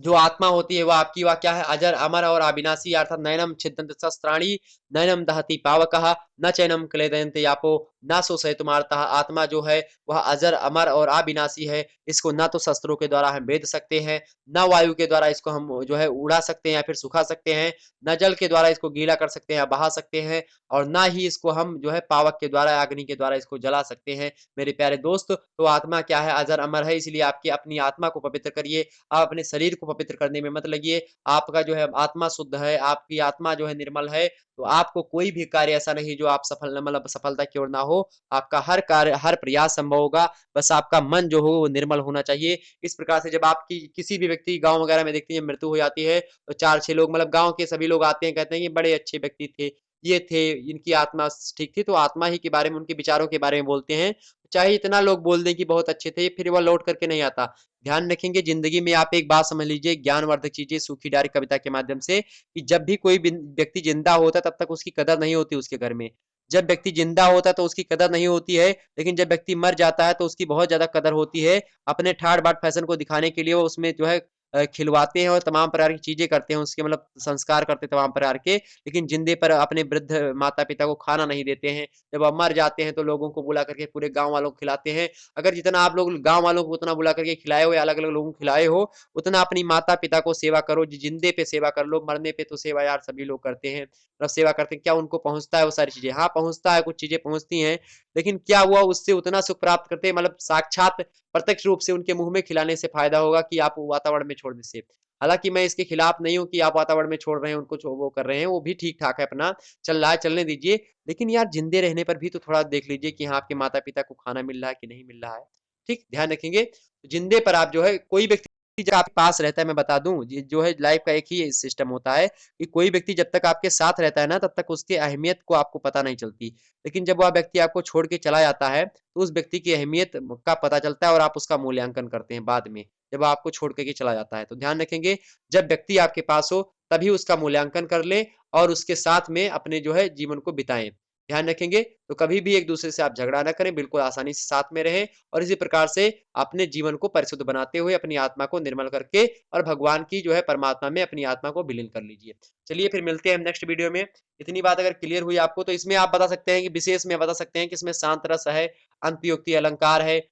जो आत्मा होती है वह आपकी वह क्या है, अजर अमर और अविनाशी, अर्थात नैनम छिद्यन्ते शस्त्राणि नैनम दहति पावकः न चैनम क्लेदयन्ते यापो न शोषयितुमार्तः। आत्मा जो है वह अजर अमर और अविनाशी है, इसको न तो शस्त्रों के द्वारा हम भेद सकते हैं, न वायु के द्वारा इसको हम जो है उड़ा सकते हैं या फिर सुखा सकते हैं, न जल के द्वारा इसको गीला कर सकते हैं या बहा सकते हैं, और ना ही इसको हम जो है पावक के द्वारा, अग्नि के द्वारा इसको जला सकते हैं। मेरे प्यारे दोस्त, तो आत्मा क्या है, अजर अमर है, इसलिए आपकी अपनी आत्मा को पवित्र करिए, आप अपने शरीर को पवित्र करने में मत लगिए। आपका जो है आत्मा शुद्ध है, आपकी आत्मा जो है निर्मल है, तो आपको कोई भी कार्य ऐसा नहीं जो आप सफल मतलब सफलता की ओर ना हो। आपका हर कार्य, हर प्रयास संभव होगा, बस आपका मन जो हो वो निर्मल होना चाहिए। इस प्रकार से जब आपकी किसी भी व्यक्ति गांव वगैरह में देखते हैं मृत्यु हो जाती है तो 4-6 लोग मतलब गांव के सभी लोग आते हैं, कहते हैं कि बड़े अच्छे व्यक्ति थे, ये थे, इनकी आत्मा ठीक थी, तो आत्मा ही के बारे में, उनके विचारों के बारे में बोलते हैं। चाहे इतना लोग बोल दें कि बहुत अच्छे थे, फिर वह लौट करके नहीं आता। ध्यान रखेंगे जिंदगी में, आप एक बात समझ लीजिए ज्ञानवर्धक चीजें सूखी डायरी कविता के माध्यम से, कि जब भी कोई व्यक्ति जिंदा होता है तब तक उसकी कदर नहीं होती उसके घर में। जब व्यक्ति जिंदा होता है तो उसकी कदर नहीं होती है, लेकिन जब व्यक्ति मर जाता है तो उसकी बहुत ज्यादा कदर होती है। अपने ठाट बाट फैशन को दिखाने के लिए वो उसमें जो है खिलवाते हैं और तमाम प्रकार की चीजें करते हैं, उसके मतलब संस्कार करते हैं तमाम प्रकार के, लेकिन जिंदे पर अपने वृद्ध माता पिता को खाना नहीं देते हैं। जब आप मर जाते हैं तो लोगों को बुला करके पूरे गांव वालों को खिलाते हैं। अगर जितना आप लोग गांव वालों को उतना बुला करके खिलाए हो या अलग अलग लोगों को खिलाए हो, उतना अपनी माता पिता को सेवा करो। जिंदे पे सेवा कर लो, मरने पे तो सेवा यार सभी लोग करते हैं, मतलब सेवा करते हैं। क्या उनको पहुंचता है वो सारी चीजें? हाँ पहुंचता है, कुछ चीजें पहुंचती हैं, लेकिन क्या हुआ उससे उतना सुख प्राप्त करते हैं, मतलब साक्षात प्रत्यक्ष रूप से उनके मुंह में खिलाने से फायदा होगा कि आप वातावरण में छोड़ने से। हालांकि मैं इसके खिलाफ नहीं हूं कि आप वातावरण में छोड़ रहे हैं उनको, वो कर रहे हैं, वो भी ठीक ठाक है, अपना चल रहा है, चलने दीजिए। लेकिन यार जिंदे रहने पर भी तो थोड़ा देख लीजिए कि हाँ आपके माता पिता को खाना मिल रहा है कि नहीं मिल रहा है। ठीक, ध्यान रखेंगे। जिंदे पर आप जो है, कोई व्यक्ति जब आपके पास रहता है, मैं बता दूं जो है लाइफ का एक ही सिस्टम होता है कि कोई व्यक्ति जब तक आपके साथ रहता है ना तब तक उसकी अहमियत को आपको पता नहीं चलती, लेकिन जब वह व्यक्ति आपको छोड़ के चला जाता है तो उस व्यक्ति की अहमियत का पता चलता है और आप उसका मूल्यांकन करते हैं बाद में, जब आपको छोड़ के चला जाता है। तो ध्यान रखेंगे जब व्यक्ति आपके पास हो तभी उसका मूल्यांकन कर ले और उसके साथ में अपने जो है जीवन को बिताएं। ध्यान रखेंगे, तो कभी भी एक दूसरे से आप झगड़ा ना करें, बिल्कुल आसानी से साथ में रहें और इसी प्रकार से अपने जीवन को परिशुद्ध बनाते हुए अपनी आत्मा को निर्मल करके और भगवान की जो है परमात्मा में अपनी आत्मा को विलीन कर लीजिए। चलिए फिर मिलते हैं हम नेक्स्ट वीडियो में। इतनी बात अगर क्लियर हुई आपको तो इसमें आप बता सकते हैं कि विशेष में बता सकते हैं कि इसमें शांत रस है, अंतयुक्ति अलंकार है,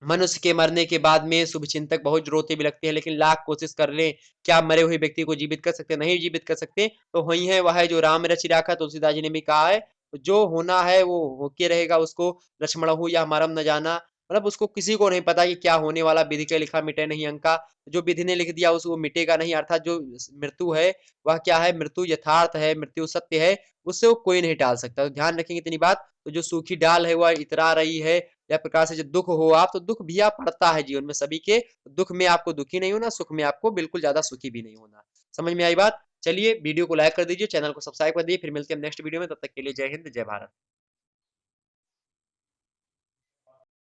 मनुष्य के मरने के बाद में शुभचिंतक बहुत रोते भी लगते हैं, लेकिन लाख कोशिश कर लें क्या मरे हुए व्यक्ति को जीवित कर सकते? नहीं जीवित कर सकते। तो वही है वह है जो राम रचि राखा, तुलसीदास जी ने भी कहा है, जो होना है वो होके रहेगा, उसको लक्ष्मण हो या मरम न जाना, मतलब उसको किसी को नहीं पता कि क्या होने वाला, विधि के लिखा मिटे नहीं अंका। जो विधि ने लिख दिया उसको मिटेगा नहीं, अर्थात जो मृत्यु है वह क्या है, मृत्यु यथार्थ है, मृत्यु सत्य है, उससे वो कोई नहीं टाल सकता। तो ध्यान रखेंगे इतनी बात। तो जो सूखी डाल है वह इतरा रही है, या प्रकार से जो दुख हो आप, तो दुख भी आप पड़ता है जीवन में सभी के, दुख में आपको दुखी नहीं होना, सुख में आपको बिल्कुल ज्यादा सुखी भी नहीं होना। समझ में आई बात? चलिए वीडियो को लाइक कर दीजिए, चैनल को सब्सक्राइब कर दीजिए, फिर मिलते हैं नेक्स्ट वीडियो में, तब तक के लिए जय हिंद जय भारत।